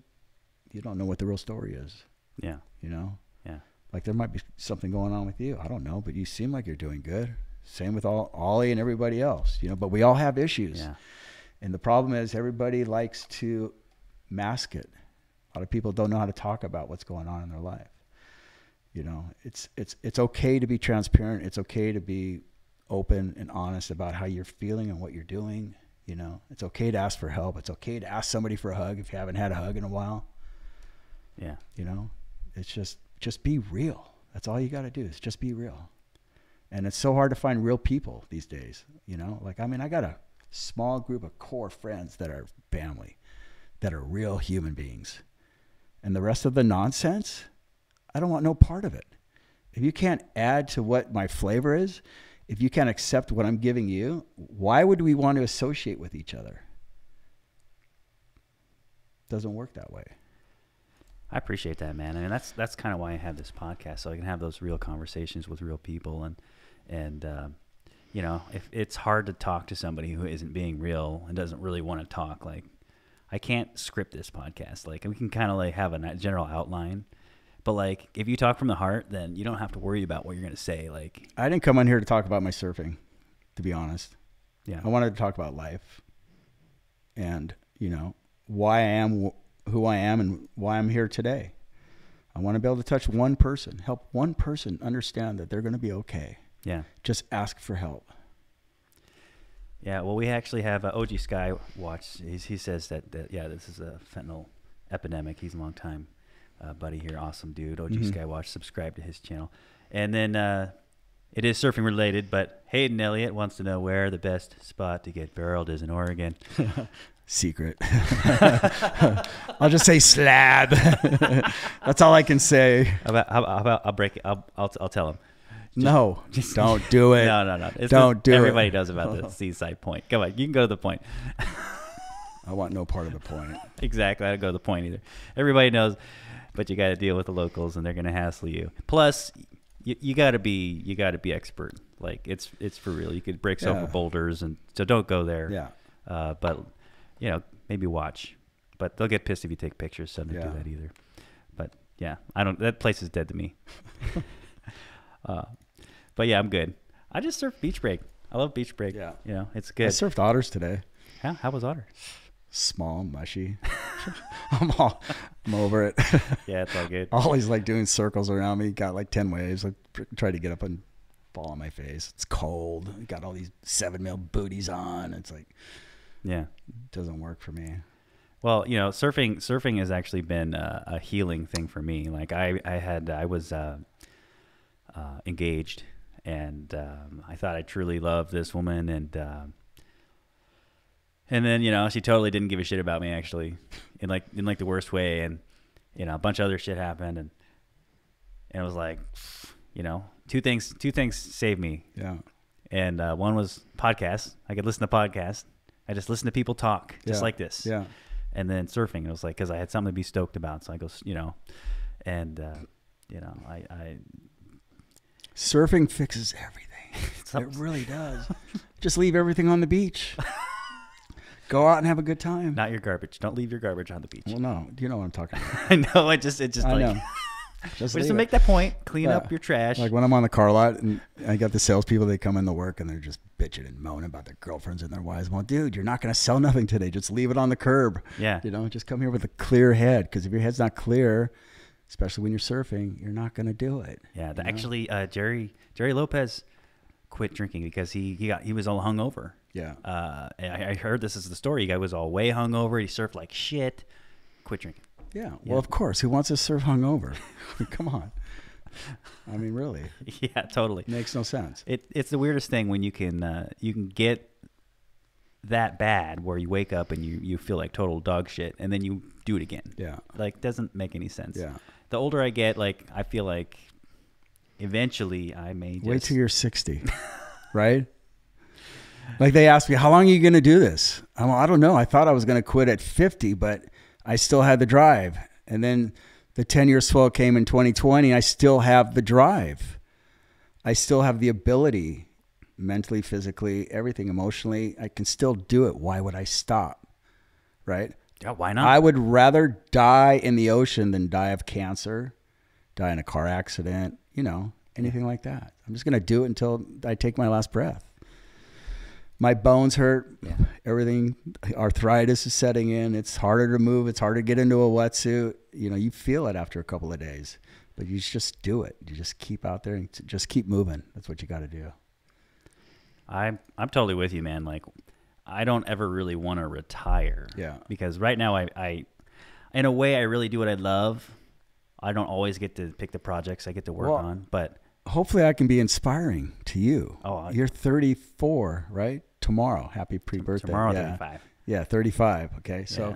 you don't know what the real story is. Yeah. You know? Yeah. Like there might be something going on with you. I don't know, but you seem like you're doing good. Same with Ollie and everybody else, you know, but we all have issues. Yeah. And the problem is everybody likes to mask it. A lot of people don't know how to talk about what's going on in their life. You know, it's okay to be transparent. It's okay to be open and honest about how you're feeling and what you're doing. You know, it's okay to ask for help. It's okay to ask somebody for a hug if you haven't had a hug in a while. Yeah. You know, it's just be real. That's all you got to do is just be real. And it's so hard to find real people these days. You know, like, I mean, I got a small group of core friends that are family, that are real human beings. And the rest of the nonsense, I don't want no part of it. If you can't add to what my flavor is, if you can't accept what I'm giving you, why would we want to associate with each other? Doesn't work that way. I appreciate that, man. I mean, that's kind of why I have this podcast, so I can have those real conversations with real people. And you know, if it's hard to talk to somebody who isn't being real and doesn't really want to talk, like, I can't script this podcast. Like, we can kind of like have a general outline, but like, if you talk from the heart, then you don't have to worry about what you're going to say. Like, I didn't come on here to talk about my surfing, to be honest. yeah, I wanted to talk about life and, you know, why I am who I am and why I'm here today. I want to be able to touch one person, help one person understand that they're going to be okay. yeah. Just ask for help. Yeah, well, we actually have OG Sky watch. He says that yeah, this is a fentanyl epidemic. He's a long time buddy here, awesome dude. OG Sky Watch, subscribe to his channel. And then it is surfing related, but Hayden Elliott wants to know where the best spot to get barreled is in Oregon. Secret. I'll just say slab. That's all I can say. How about I'll break it. I'll tell him. No, don't do it. No. Don't do it. Everybody knows about the Seaside Point. Come on, you can go to the point. I want no part of the point. Exactly, I don't go to the point either. Everybody knows, but you got to deal with the locals, and they're gonna hassle you. Plus, you got to be expert. Like, it's for real. You could break over boulders, and so don't go there. Yeah. But you know, maybe watch. But they'll get pissed if you take pictures, so don't do that either. But yeah, I don't. That place is dead to me. But yeah, I'm good. I just surf beach break. I love beach break. Yeah. You know, it's good. I surfed otters today. Yeah, how was otter? Small, mushy. I'm over it. Yeah, it's all good. Always like doing circles around me. Got like 10 waves. I tried to get up and fall on my face. It's cold. Got all these 7-mil booties on. It's like, yeah, it doesn't work for me. Well, you know, surfing has actually been a healing thing for me. Like I was engaged, and I thought I truly loved this woman, and then, you know, she totally didn't give a shit about me, actually, in like the worst way, and you know, a bunch of other shit happened, and it was like, you know, two things saved me. Yeah. And one was podcasts. I could listen to podcasts. I just listen to people talk just like this. Yeah. And then surfing, it was like, because I had something to be stoked about, so I go, you know, and you know, I surfing fixes everything. It really does. Just leave everything on the beach. Go out and have a good time. Not your garbage. Don't leave your garbage on the beach. Well, no. Do you know what I'm talking about? I know. It just I like, know. Just to make that point, clean up your trash. Like when I'm on the car lot and I got the salespeople, they come into work and they're just bitching and moaning about their girlfriends and their wives. Well, dude, you're not going to sell nothing today. Just leave it on the curb. Yeah. You know, just come here with a clear head, because if your head's not clear, especially when you're surfing, you're not going to do it. Yeah. Actually, Jerry Lopez quit drinking because he was all hungover. Yeah. I heard this is the story. He was all way hungover. He surfed like shit. Quit drinking. Yeah. Well, of course. Who wants to surf hungover? Come on. I mean, really. Yeah, totally. Makes no sense. It's the weirdest thing when you can get that bad where you wake up and you feel like total dog shit, and then you do it again. Yeah. Like, doesn't make any sense. Yeah. The older I get, like, I feel like eventually I may just... Wait till you're 60, right? Like, they asked me, how long are you going to do this? I don't know. I thought I was going to quit at 50, but I still had the drive. And then the 10-year swell came in 2020. I still have the drive. I still have the ability, mentally, physically, everything, emotionally. I can still do it. Why would I stop? Right? Yeah, why not? I would rather die in the ocean than die of cancer, die in a car accident, you know, anything like that. I'm just going to do it until I take my last breath. My bones hurt. Yeah. Everything, arthritis is setting in. It's harder to move. It's harder to get into a wetsuit. You know, you feel it after a couple of days, but you just do it. You just keep out there and just keep moving. That's what you got to do. I'm totally with you, man. Like, I don't ever really want to retire. Yeah. Because right now, I in a way, I really do what I love. I don't always get to pick the projects I get to work on, but hopefully I can be inspiring to you. Oh, you're 34, right? Tomorrow. Happy pre-birthday. Tomorrow, yeah. 35. Yeah, 35. Okay. So Yeah.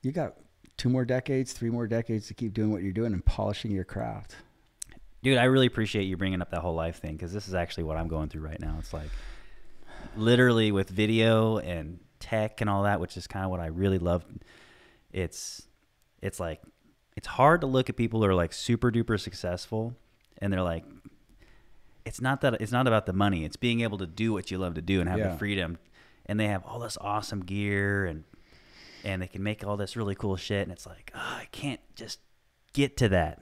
you got 2 more decades, 3 more decades to keep doing what you're doing and polishing your craft. Dude, I really appreciate you bringing up that whole life thing, because this is actually what I'm going through right now. It's like literally with video and tech and all that, which is kind of what I really love. It's like, it's hard to look at people who are like super duper successful and they're like, it's not about the money. It's being able to do what you love to do and have the freedom. And they have all this awesome gear and they can make all this really cool shit. And it's like, oh, I can't just get to that.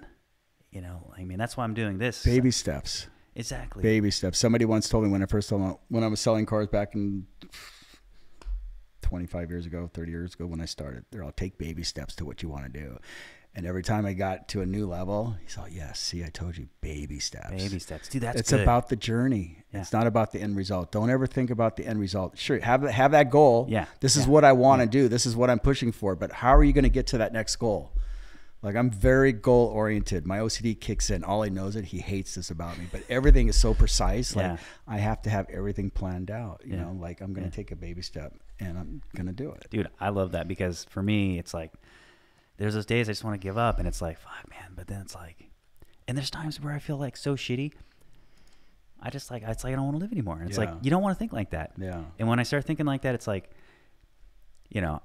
You know, I mean, that's why I'm doing this. Baby steps. Exactly. Baby steps. Somebody once told me when I was selling cars back in 25 years ago, 30 years ago when I started, they're all take baby steps to what you want to do. And every time I got to a new level, he's all, yes, see, I told you, baby steps. Baby steps. Dude, that's It's good. about the journey. Yeah. It's not about the end result. Don't ever think about the end result. Sure, have that goal. Yeah. This is what I want to do. This is what I'm pushing for. But how are you going to get to that next goal? Like, I'm very goal oriented. My OCD kicks in. All he knows it. He hates this about me. But everything is so precise. Like, I have to have everything planned out. You know, like I'm going to take a baby step and I'm going to do it. Dude, I love that, because for me, it's like, there's those days I just want to give up, and it's like, fuck, man. But then it's like, and there's times where I feel like so shitty. It's like I don't want to live anymore. And it's like, you don't want to think like that. Yeah. And when I start thinking like that, it's like, you know.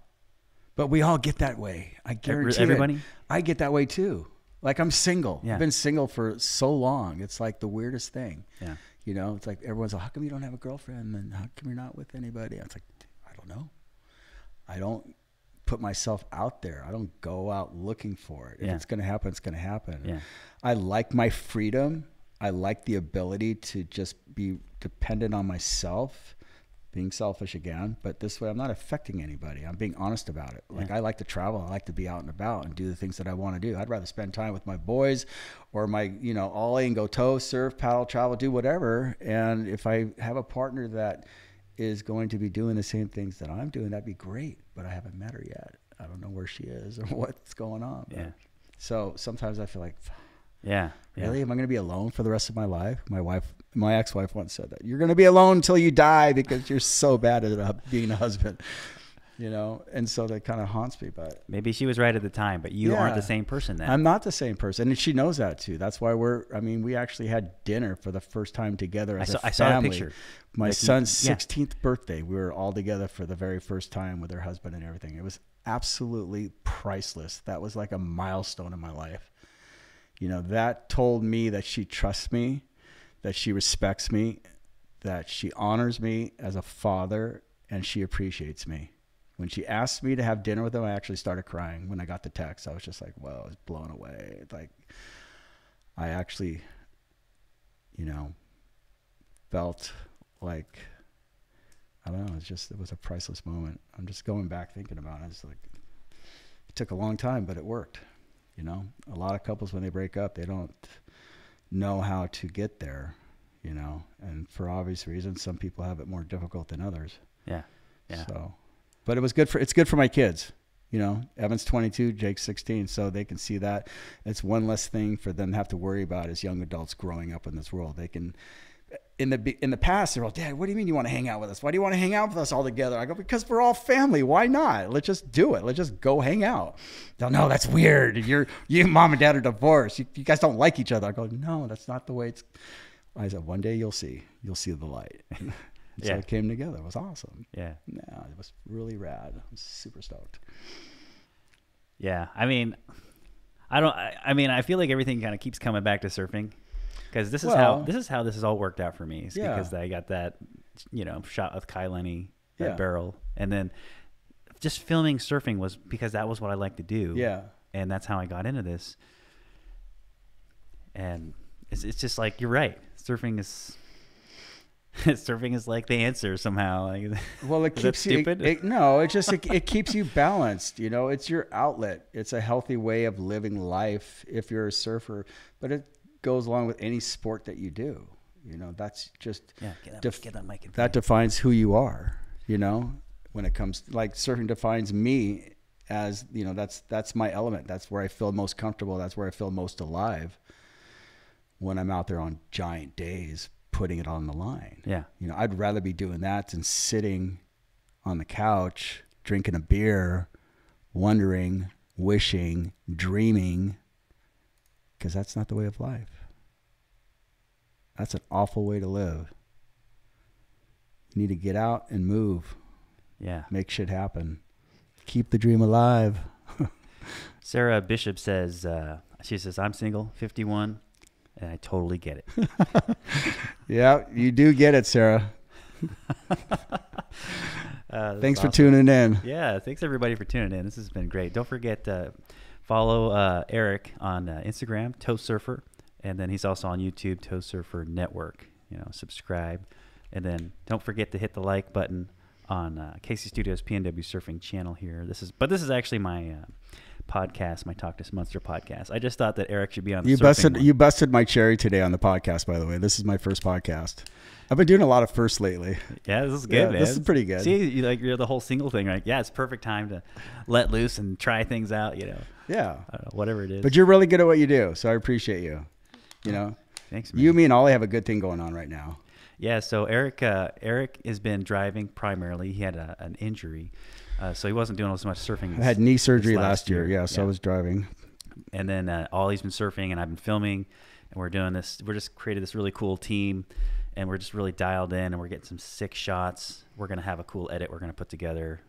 But we all get that way. I guarantee everybody? I get that way too. Like, I'm single. Yeah. I've been single for so long. It's like the weirdest thing. Yeah. You know, it's like everyone's like, how come you don't have a girlfriend? And how come you're not with anybody? It's like, I don't know. I don't put myself out there. I don't go out looking for it. If it's going to happen, it's going to happen. Yeah. I like my freedom. I like the ability to just be dependent on myself, being selfish again. But this way, I'm not affecting anybody. I'm being honest about it. Like, I like to travel. I like to be out and about and do the things that I want to do. I'd rather spend time with my boys or my, you know, ollie and go tow, surf, paddle, travel, do whatever. And if I have a partner that is going to be doing the same things that I'm doing, that'd be great. But I haven't met her yet. I don't know where she is or what's going on. But, so sometimes I feel like, really? Am I going to be alone for the rest of my life? My ex-wife once said that. You're going to be alone until you die because you're so bad at being a husband. You know, and so that kind of haunts me. But maybe she was right at the time, but you aren't the same person then. I'm not the same person, and she knows that too. That's why we actually had dinner for the first time together as a family. I saw a picture. My son's 16th birthday. We were all together for the very first time with her husband and everything. It was absolutely priceless. That was like a milestone in my life. You know, that told me that she trusts me, that she respects me, that she honors me as a father, and she appreciates me. When she asked me to have dinner with them, I actually started crying when I got the text. I was just like, whoa, I was blown away. Like, I actually, you know, felt like, I don't know, it was a priceless moment. I'm just going back thinking about it. It's like, it took a long time, but it worked. You know, a lot of couples, when they break up, they don't know how to get there, you know, and for obvious reasons, some people have it more difficult than others. Yeah. So, but it's good for my kids. You know, Evan's 22, Jake's 16, so they can see that. It's one less thing for them to have to worry about as young adults growing up in this world. They can, in the past, they're all, Dad, what do you mean you want to hang out with us? Why do you want to hang out with us all together? I go, because we're all family. Why not? Let's just do it. Let's just go hang out. They'll, no, that's weird. You mom and dad are divorced. You guys don't like each other. I go, no, that's not the way it's. I said, one day you'll see the light. So it came together. It was awesome. Yeah, it was really rad. I was super stoked. Yeah, I mean, I feel like everything kind of keeps coming back to surfing, because this is how this has all worked out for me. It's because I got that, you know, shot with Kai Lenny, that barrel, and then just filming surfing was because that was what I like to do. Yeah, and that's how I got into this. And it's just like, you're right. Surfing is like the answer somehow. Like, well, it keeps you. It keeps you balanced. You know, it's your outlet. It's a healthy way of living life if you're a surfer. But it goes along with any sport that you do. You know, that's just get that mic in that defines who you are. You know, when it comes like surfing defines me as, you know, that's my element. That's where I feel most comfortable. That's where I feel most alive. When I'm out there on giant days, putting it on the line. Yeah. You know, I'd rather be doing that than sitting on the couch, drinking a beer, wondering, wishing, dreaming, because that's not the way of life. That's an awful way to live. You need to get out and move. Yeah. Make shit happen. Keep the dream alive. Sarah Bishop says, she says, I'm single, 51. And I totally get it. Yeah, you do get it, Sarah. Thanks for awesome. tuning in. Yeah, thanks everybody for tuning in. This has been great. Don't forget to follow Eric on Instagram, Toe Surfer, and then he's also on YouTube, Toe Surfer Network. You know, subscribe, and then don't forget to hit the like button on Casey Studios PNW Surfing channel here. This is actually my podcast, my Talkness Monster podcast. I just thought that Eric should be on the You busted my cherry today on the podcast, by the way. This is my first podcast. I've been doing a lot of firsts lately. Yeah, this is good, man. This is pretty good. See, you're the whole single thing, right? Yeah, it's perfect time to let loose and try things out, you know. Yeah. Whatever it is. But you're really good at what you do, so I appreciate you. You know. Thanks, man. You, me, and Ollie have a good thing going on right now. Yeah, so Eric has been driving primarily. He had an injury. So he wasn't doing as much surfing. I had knee surgery last year. Yeah, so I was driving. And then Ollie's been surfing, and I've been filming, and we're doing this. We're just created this really cool team, and we're just really dialed in, and we're getting some sick shots. We're gonna have a cool edit we're gonna put together.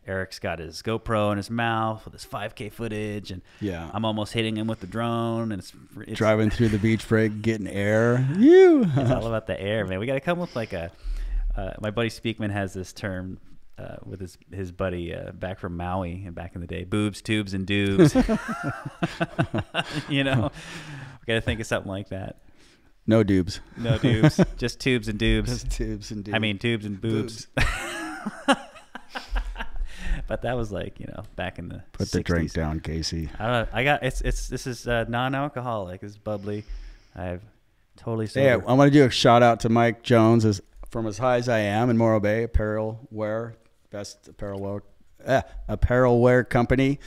Eric's got his GoPro in his mouth with his 5K footage, and I'm almost hitting him with the drone, and it's driving through the beach break, getting air. It's all about the air, man. We got to come with like my buddy Speakman has this term with his buddy back from Maui and back in the day, boobs, tubes, and dubs. You know, we got to think of something like that. No dubs. No dubs. Just tubes and dubs. Just tubes and dubs. I mean, tubes and boobs. But that was like, you know, back in the Put 60s. the drink down, Casey. I got this is non-alcoholic. It's bubbly. I've totally sober. Yeah, I want to do a shout out to Mike Jones from As High as I Am in Morro Bay, apparel wear, best apparel wear company.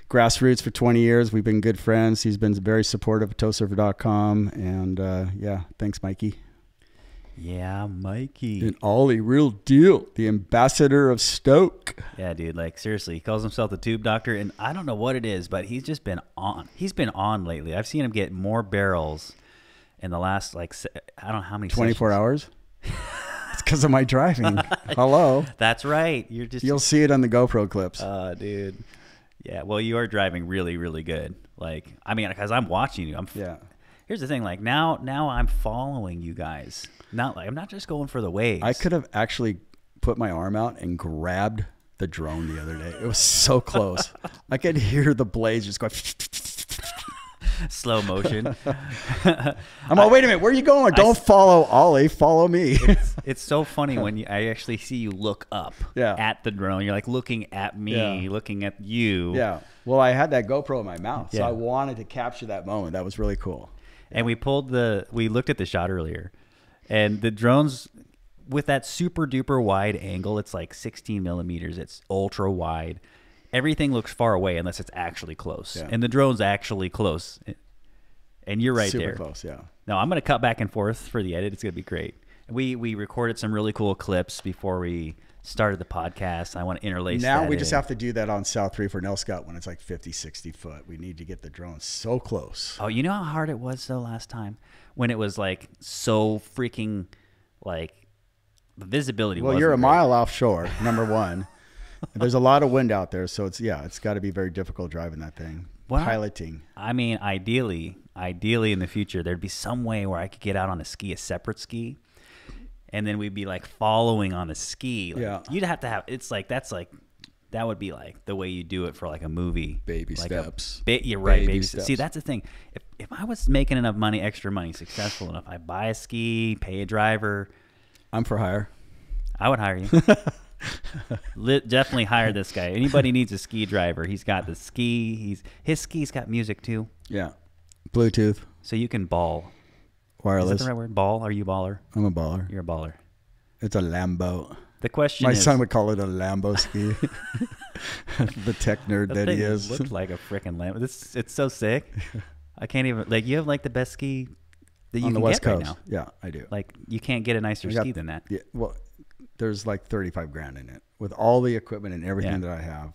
Grassroots for 20 years. We've been good friends. He's been very supportive of toesurfer.com, and thanks, Mikey. Yeah, Mikey. And Ollie, real deal. The ambassador of Stoke. Yeah, dude. Like, seriously, he calls himself the tube doctor, and I don't know what it is, but he's just been on. He's been on lately. I've seen him get more barrels in the last, like, I don't know how many 24 sessions. hours? It's because of my driving. Hello. That's right. You'll see it on the GoPro clips. Oh, dude. Yeah, well, you are driving really, really good. Like, I mean, because I'm watching you. Here's the thing. Like, now I'm following you guys. I'm not just going for the waves. I could have actually put my arm out and grabbed the drone the other day. It was so close. I could hear the blades just going. Slow motion. I'm like, wait a minute, where are you going? Don't follow Ollie, follow me. It's so funny when I actually see you look up at the drone. You're like looking at me, looking at you. Yeah. Well, I had that GoPro in my mouth, so I wanted to capture that moment. That was really cool. And we looked at the shot earlier, and the drone's with that super duper wide angle. It's like 16 millimeters. It's ultra wide. Everything looks far away unless it's actually close. Yeah. And the drone's actually close. And you're right there. Super close, yeah. No, I'm going to cut back and forth for the edit. It's going to be great. We recorded some really cool clips before we started the podcast. I want to interlace now that we just have to do that on South 3 for Nelscott when it's like 50, 60 foot. We need to get the drone so close. Oh, you know how hard it was though last time? When it was like so freaking like the visibility wasn't you're a great. mile offshore, number one. There's a lot of wind out there, so it's got to be very difficult driving that thing. Well, piloting. I mean, ideally in the future, there'd be some way where I could get out on a separate ski, and then we'd be like following on a ski. Like, you'd have to have. It's like that's like that would be like the way you do it for like a movie. Baby like steps. You're right. Baby steps. See, that's the thing. If I was making enough money, extra money, successful enough, I buy a ski, pay a driver. I'm for hire. I would hire you. Definitely hire this guy. Anybody needs a ski driver. He's got the ski. His ski's got music too. Yeah. Bluetooth. So you can ball. Wireless. Is that the right word? Ball? Are you a baller? I'm a baller. You're a baller. It's a Lambo. The question My is... son would call it a Lambo ski. The tech nerd that he is. It looked like a freaking Lambo. It's so sick. I can't even... Like, you have like the best ski that you on can the West get Coast. right now. Yeah, I do. Like, you can't get a nicer ski than that. Yeah, well, there's like 35 grand in it with all the equipment and everything that I have.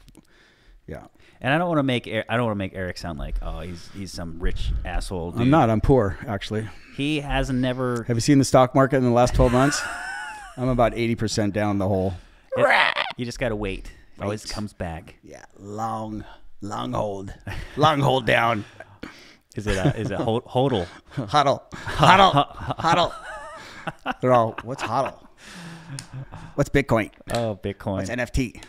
Yeah. And I don't want to make Eric sound like, oh, he's some rich asshole dude. I'm not. I'm poor, actually. He has never... Have you seen the stock market in the last 12 months? I'm about 80% down the hole. You just got to wait. It always comes back. Yeah, long hold. Long hold down. Is it hodl? Hodl. They're all, what's hodl? What's Bitcoin? Oh, Bitcoin. What's NFT?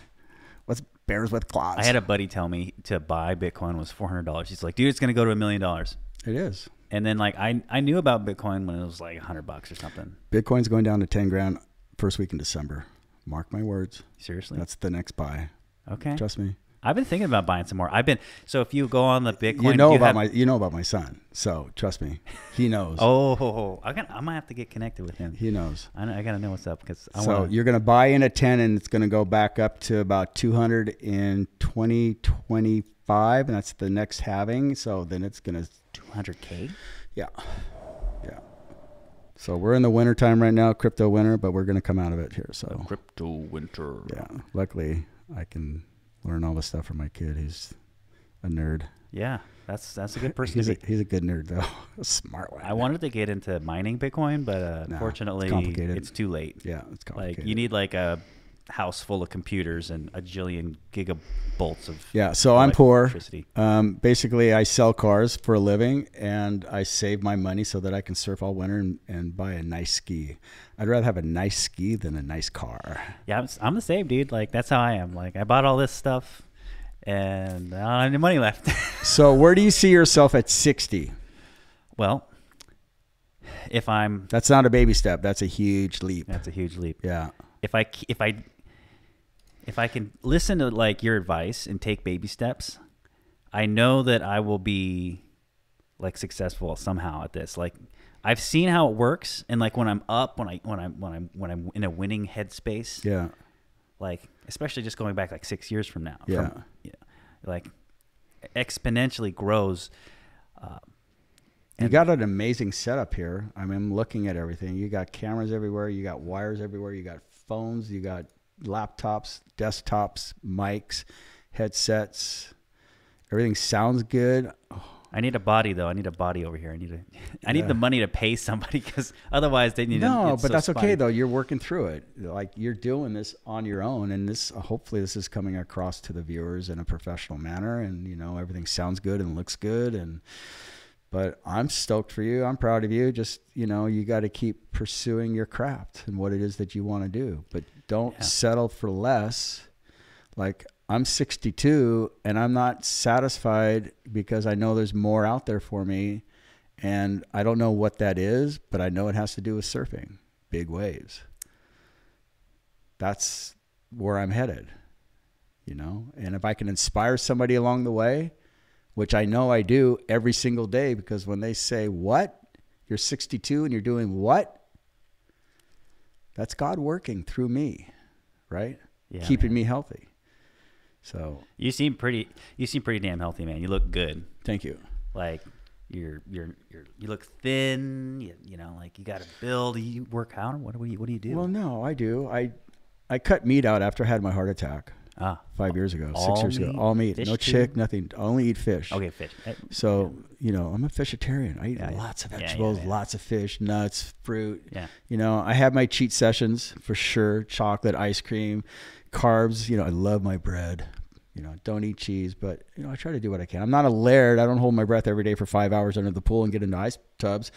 What's bears with claws? I had a buddy tell me to buy Bitcoin was $400. He's like, dude, it's going to go to $1 million. It is. And then like I knew about Bitcoin when it was like $100 or something. Bitcoin's going down to 10 grand first week in December. Mark my words. Seriously? That's the next buy. Okay. Trust me. I've been thinking about buying some more. So if you go on the Bitcoin, you know about my son. So trust me, he knows. I might have to get connected with him. He knows. I got to know what's up because you're going to buy in at 10 and it's going to go back up to about 200 in 2025 and that's the next halving. So then it's going to 200K. Yeah. So we're in the winter time right now, crypto winter, but we're going to come out of it here. So crypto winter. Yeah. Luckily, I can learn all this stuff from my kid. He's a nerd. Yeah, that's a good person. He's a good nerd though, a smart one. I wanted to get into mining Bitcoin, but unfortunately, it's too late. Yeah, it's complicated. Like you need like a house full of computers and a jillion gigabolts of So I'm poor. Basically, I sell cars for a living, and I save my money so that I can surf all winter and buy a nice ski. I'd rather have a nice ski than a nice car. Yeah, I'm the same, dude. Like that's how I am. Like I bought all this stuff, and I don't have any money left. So where do you see yourself at 60? Well, that's not a baby step. That's a huge leap. That's a huge leap. Yeah. If I can listen to like your advice and take baby steps, I know that I will be like successful somehow at this. Like I've seen how it works, and like when I'm up, when I'm in a winning headspace, yeah. Like especially just going back like 6 years from now, like exponentially grows. You got an amazing setup here. I mean, I'm looking at everything. You got cameras everywhere. You got wires everywhere. You got phones. You got laptops, desktops, mics, headsets. Everything sounds good. I need a body though. I need a body over here. I need the money to pay somebody because otherwise they need. No, but that's okay though. You're working through it. Like you're doing this on your own, and hopefully this is coming across to the viewers in a professional manner, and everything sounds good and looks good. But I'm stoked for you. I'm proud of you. Just you got to keep pursuing your craft and what it is that you want to do, but don't settle for less. Like I'm 62 and I'm not satisfied because I know there's more out there for me, and I don't know what that is, but I know it has to do with surfing, big waves. That's where I'm headed, and if I can inspire somebody along the way, which I know I do every single day, because when they say, what? You're 62 and you're doing what? That's God working through me, right? Yeah, keeping me healthy. So you seem pretty damn healthy, man. You look good. Thank you. Like you look thin, like you got to build. You work out. What do you do? Well, no, I do. I cut meat out after I had my heart attack. 5 years ago, 6 years ago. All meat. No chick, nothing. I only eat fish. Okay, fish. So, I'm a fishitarian. I eat lots of vegetables, lots of fish, nuts, fruit. Yeah. I have my cheat sessions for sure. Chocolate, ice cream, carbs. I love my bread. Don't eat cheese, but, I try to do what I can. I'm not a laird. I don't hold my breath every day for 5 hours under the pool and get into ice tubs.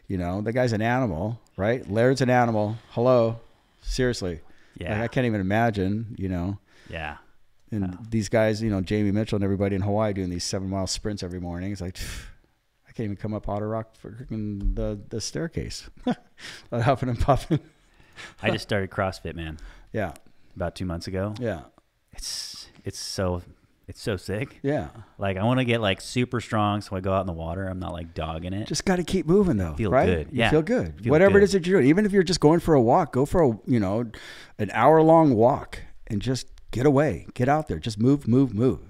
The guy's an animal, right? Laird's an animal. Hello. Seriously. Yeah. Like, I can't even imagine, Yeah. And these guys, you know, Jamie Mitchell and everybody in Hawaii doing these 7-mile sprints every morning. It's like, I can't even come up Otter Rock for the staircase. Huffing and puffing. I just started CrossFit, man. Yeah. About 2 months ago. Yeah. It's so sick. Yeah. Like I want to get like super strong, so I go out in the water. I'm not like dogging it. Just got to keep moving though. Feel right? good. You Yeah. feel good. Feel Whatever good. it is that you're doing, even if you're just going for a walk, go for an hour-long walk and just get away, get out there, just move.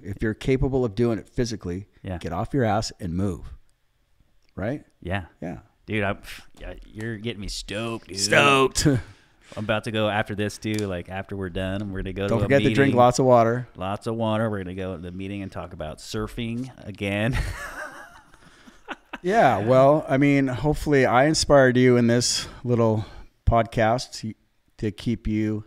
If you're capable of doing it physically, get off your ass and move. Right? Yeah. Yeah. Dude, you're getting me stoked, dude. Stoked. I'm about to go after this, too. Like, after we're done, we're going to go to a Don't forget meeting. to drink lots of water. Lots of water. We're going to go to the meeting and talk about surfing again. Yeah, well, I mean, hopefully I inspired you in this little podcast to keep you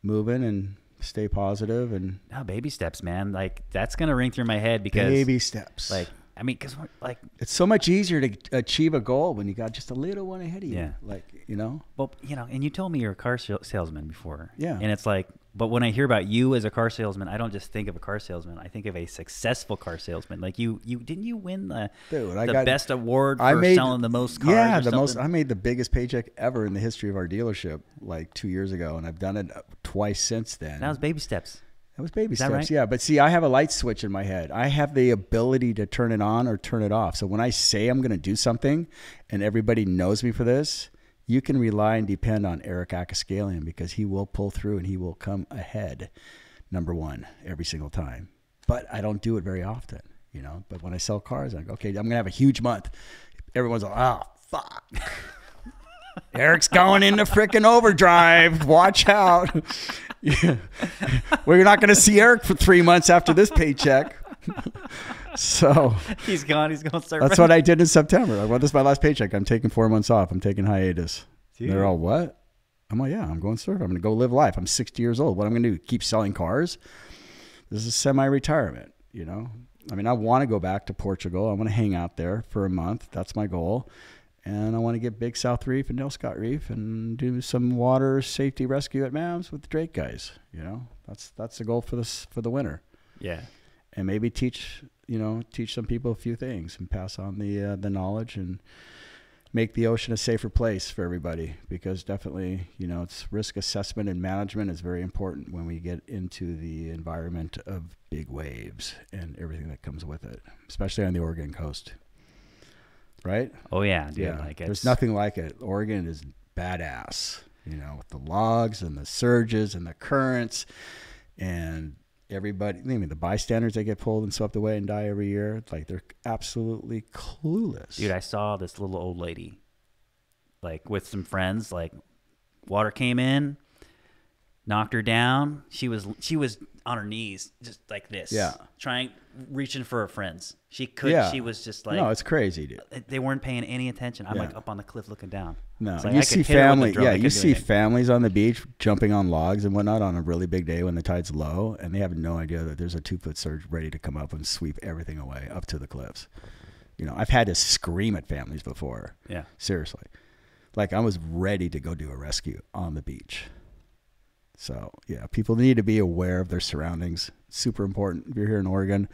moving and stay positive. And no, baby steps, man. Like, that's going to ring through my head because... Baby steps. Like, I mean, because like... It's so much easier to achieve a goal when you got just a little one ahead of you. Yeah. Like, you know? Well, you know, and you told me you're a car salesman before. Yeah. And it's like, but when I hear about you as a car salesman, I don't just think of a car salesman. I think of a successful car salesman. Like didn't you win the best award for selling the most cars? Yeah, the most. I made the biggest paycheck ever in the history of our dealership like 2 years ago, and I've done it twice since then. That was baby steps. That was baby steps, right? Yeah. But see, I have a light switch in my head. I have the ability to turn it on or turn it off. So when I say I'm going to do something and everybody knows me for this, you can rely and depend on Eric Akiskalian because he will pull through and he will come ahead, number one, every single time. But I don't do it very often, you know. But when I sell cars, I go, okay, I'm going to have a huge month. Everyone's like, oh, fuck. Eric's going into freaking overdrive. Watch out. Yeah. We're not going to see Eric for 3 months after this paycheck. So he's gone surfing. That's what I did in September. Like, well, this is my last paycheck. I'm taking 4 months off. I'm taking hiatus. They're all, what? I'm like, yeah, I'm going surf. I'm going to go live life. I'm 60 years old. What I'm going to do? Keep selling cars? This is semi-retirement, you know? I mean, I want to go back to Portugal. I want to hang out there for a month. That's my goal. And I want to get Big South Reef and Nell Scott Reef and do some water safety rescue at MAMS with the Drake guys. You know, that's the goal for the winter. Yeah. And maybe teach some people a few things and pass on the knowledge and make the ocean a safer place for everybody, because definitely, you know, it's risk assessment and management is very important when we get into the environment of big waves and everything that comes with it, especially on the Oregon coast. Right? Oh yeah, dude. Yeah. Like there's nothing like it. Oregon is badass, you know, with the logs and the surges and the currents and everybody, I mean, the bystanders that get pulled and swept away and die every year, like they're absolutely clueless. Dude, I saw this little old lady, like with some friends, like water came in, knocked her down. She was on her knees, just like this. Yeah. Reaching for her friends. She couldn't. Yeah. She was just like, no, it's crazy, dude. They weren't paying any attention. I'm like up on the cliff looking down. No, like, you see families on the beach jumping on logs and whatnot on a really big day when the tide's low, and they have no idea that there's a 2-foot surge ready to come up and sweep everything away up to the cliffs. You know, I've had to scream at families before. Yeah. Seriously. Like I was ready to go do a rescue on the beach. So, yeah, people need to be aware of their surroundings. Super important. If you're here in Oregon,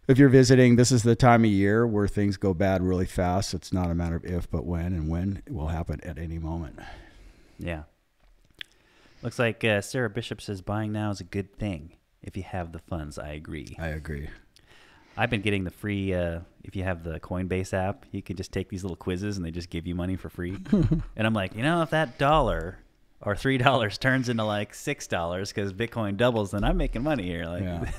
if you're visiting, this is the time of year where things go bad really fast. It's not a matter of if, but when, and when it will happen at any moment. Yeah. Looks like Sarah Bishop says buying now is a good thing if you have the funds. I agree. I agree. I've been getting the free, if you have the Coinbase app, you can just take these little quizzes and they just give you money for free. And I'm like, you know, if that $1 or $3 turns into like $6 because Bitcoin doubles, then I'm making money here. Like, yeah.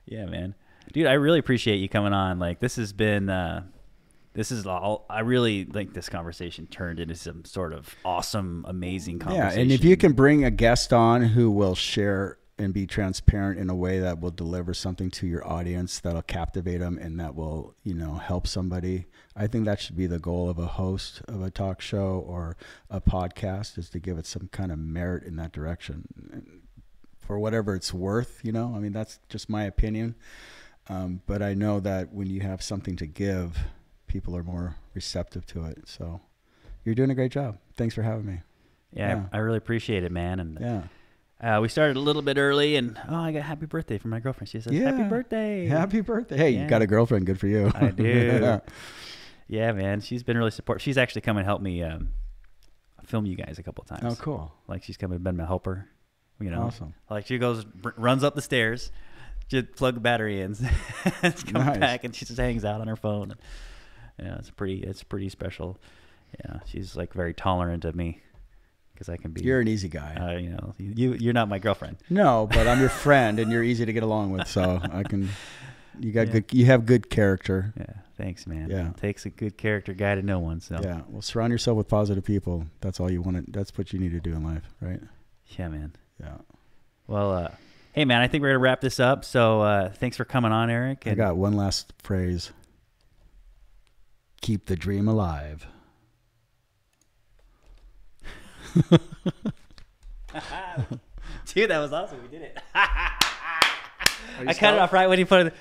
Yeah, man, dude, I really appreciate you coming on. Like, this has been, I really think this conversation turned into some sort of awesome, amazing conversation. Yeah, and if you can bring a guest on who will share and be transparent in a way that will deliver something to your audience that'll captivate them and that will, you know, help somebody. I think that should be the goal of a host of a talk show or a podcast, is to give it some kind of merit in that direction for whatever it's worth, you know. I mean, that's just my opinion. But I know that when you have something to give, people are more receptive to it. So you're doing a great job. Thanks for having me. Yeah. I really appreciate it, man. And yeah. We started a little bit early, and I got happy birthday from my girlfriend. She says, "Happy birthday, happy birthday." Hey, you got a girlfriend? Good for you. I do. Yeah, man. She's been really supportive. She's actually come and helped me film you guys a couple of times. Oh, cool. Like she's come and been my helper. You know, awesome. Like she goes, runs up the stairs, just plug the battery in, comes back, and she just hangs out on her phone. Yeah, it's pretty special. Yeah, she's like very tolerant of me. Because I can be. You're an easy guy. You know, you're not my girlfriend. No, but I'm your friend, and you're easy to get along with. So I can. You got good. You have good character. Yeah, thanks, man. Yeah, it takes a good character guy to know one. So yeah, well, surround yourself with positive people. That's all you want. That's what you need to do in life, right? Yeah, man. Yeah. Well, hey, man, I think we're gonna wrap this up. So thanks for coming on, Eric. I got one last phrase. Keep the dream alive. Dude, that was awesome. We did it. I cut it off right when you put it.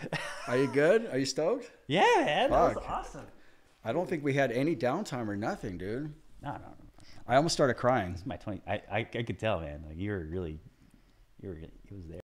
Are you good? Are you stoked? Yeah, man. That was awesome. I don't think we had any downtime or nothing, dude. No. I almost started crying. It's my 20. I could tell, man. Like it was there.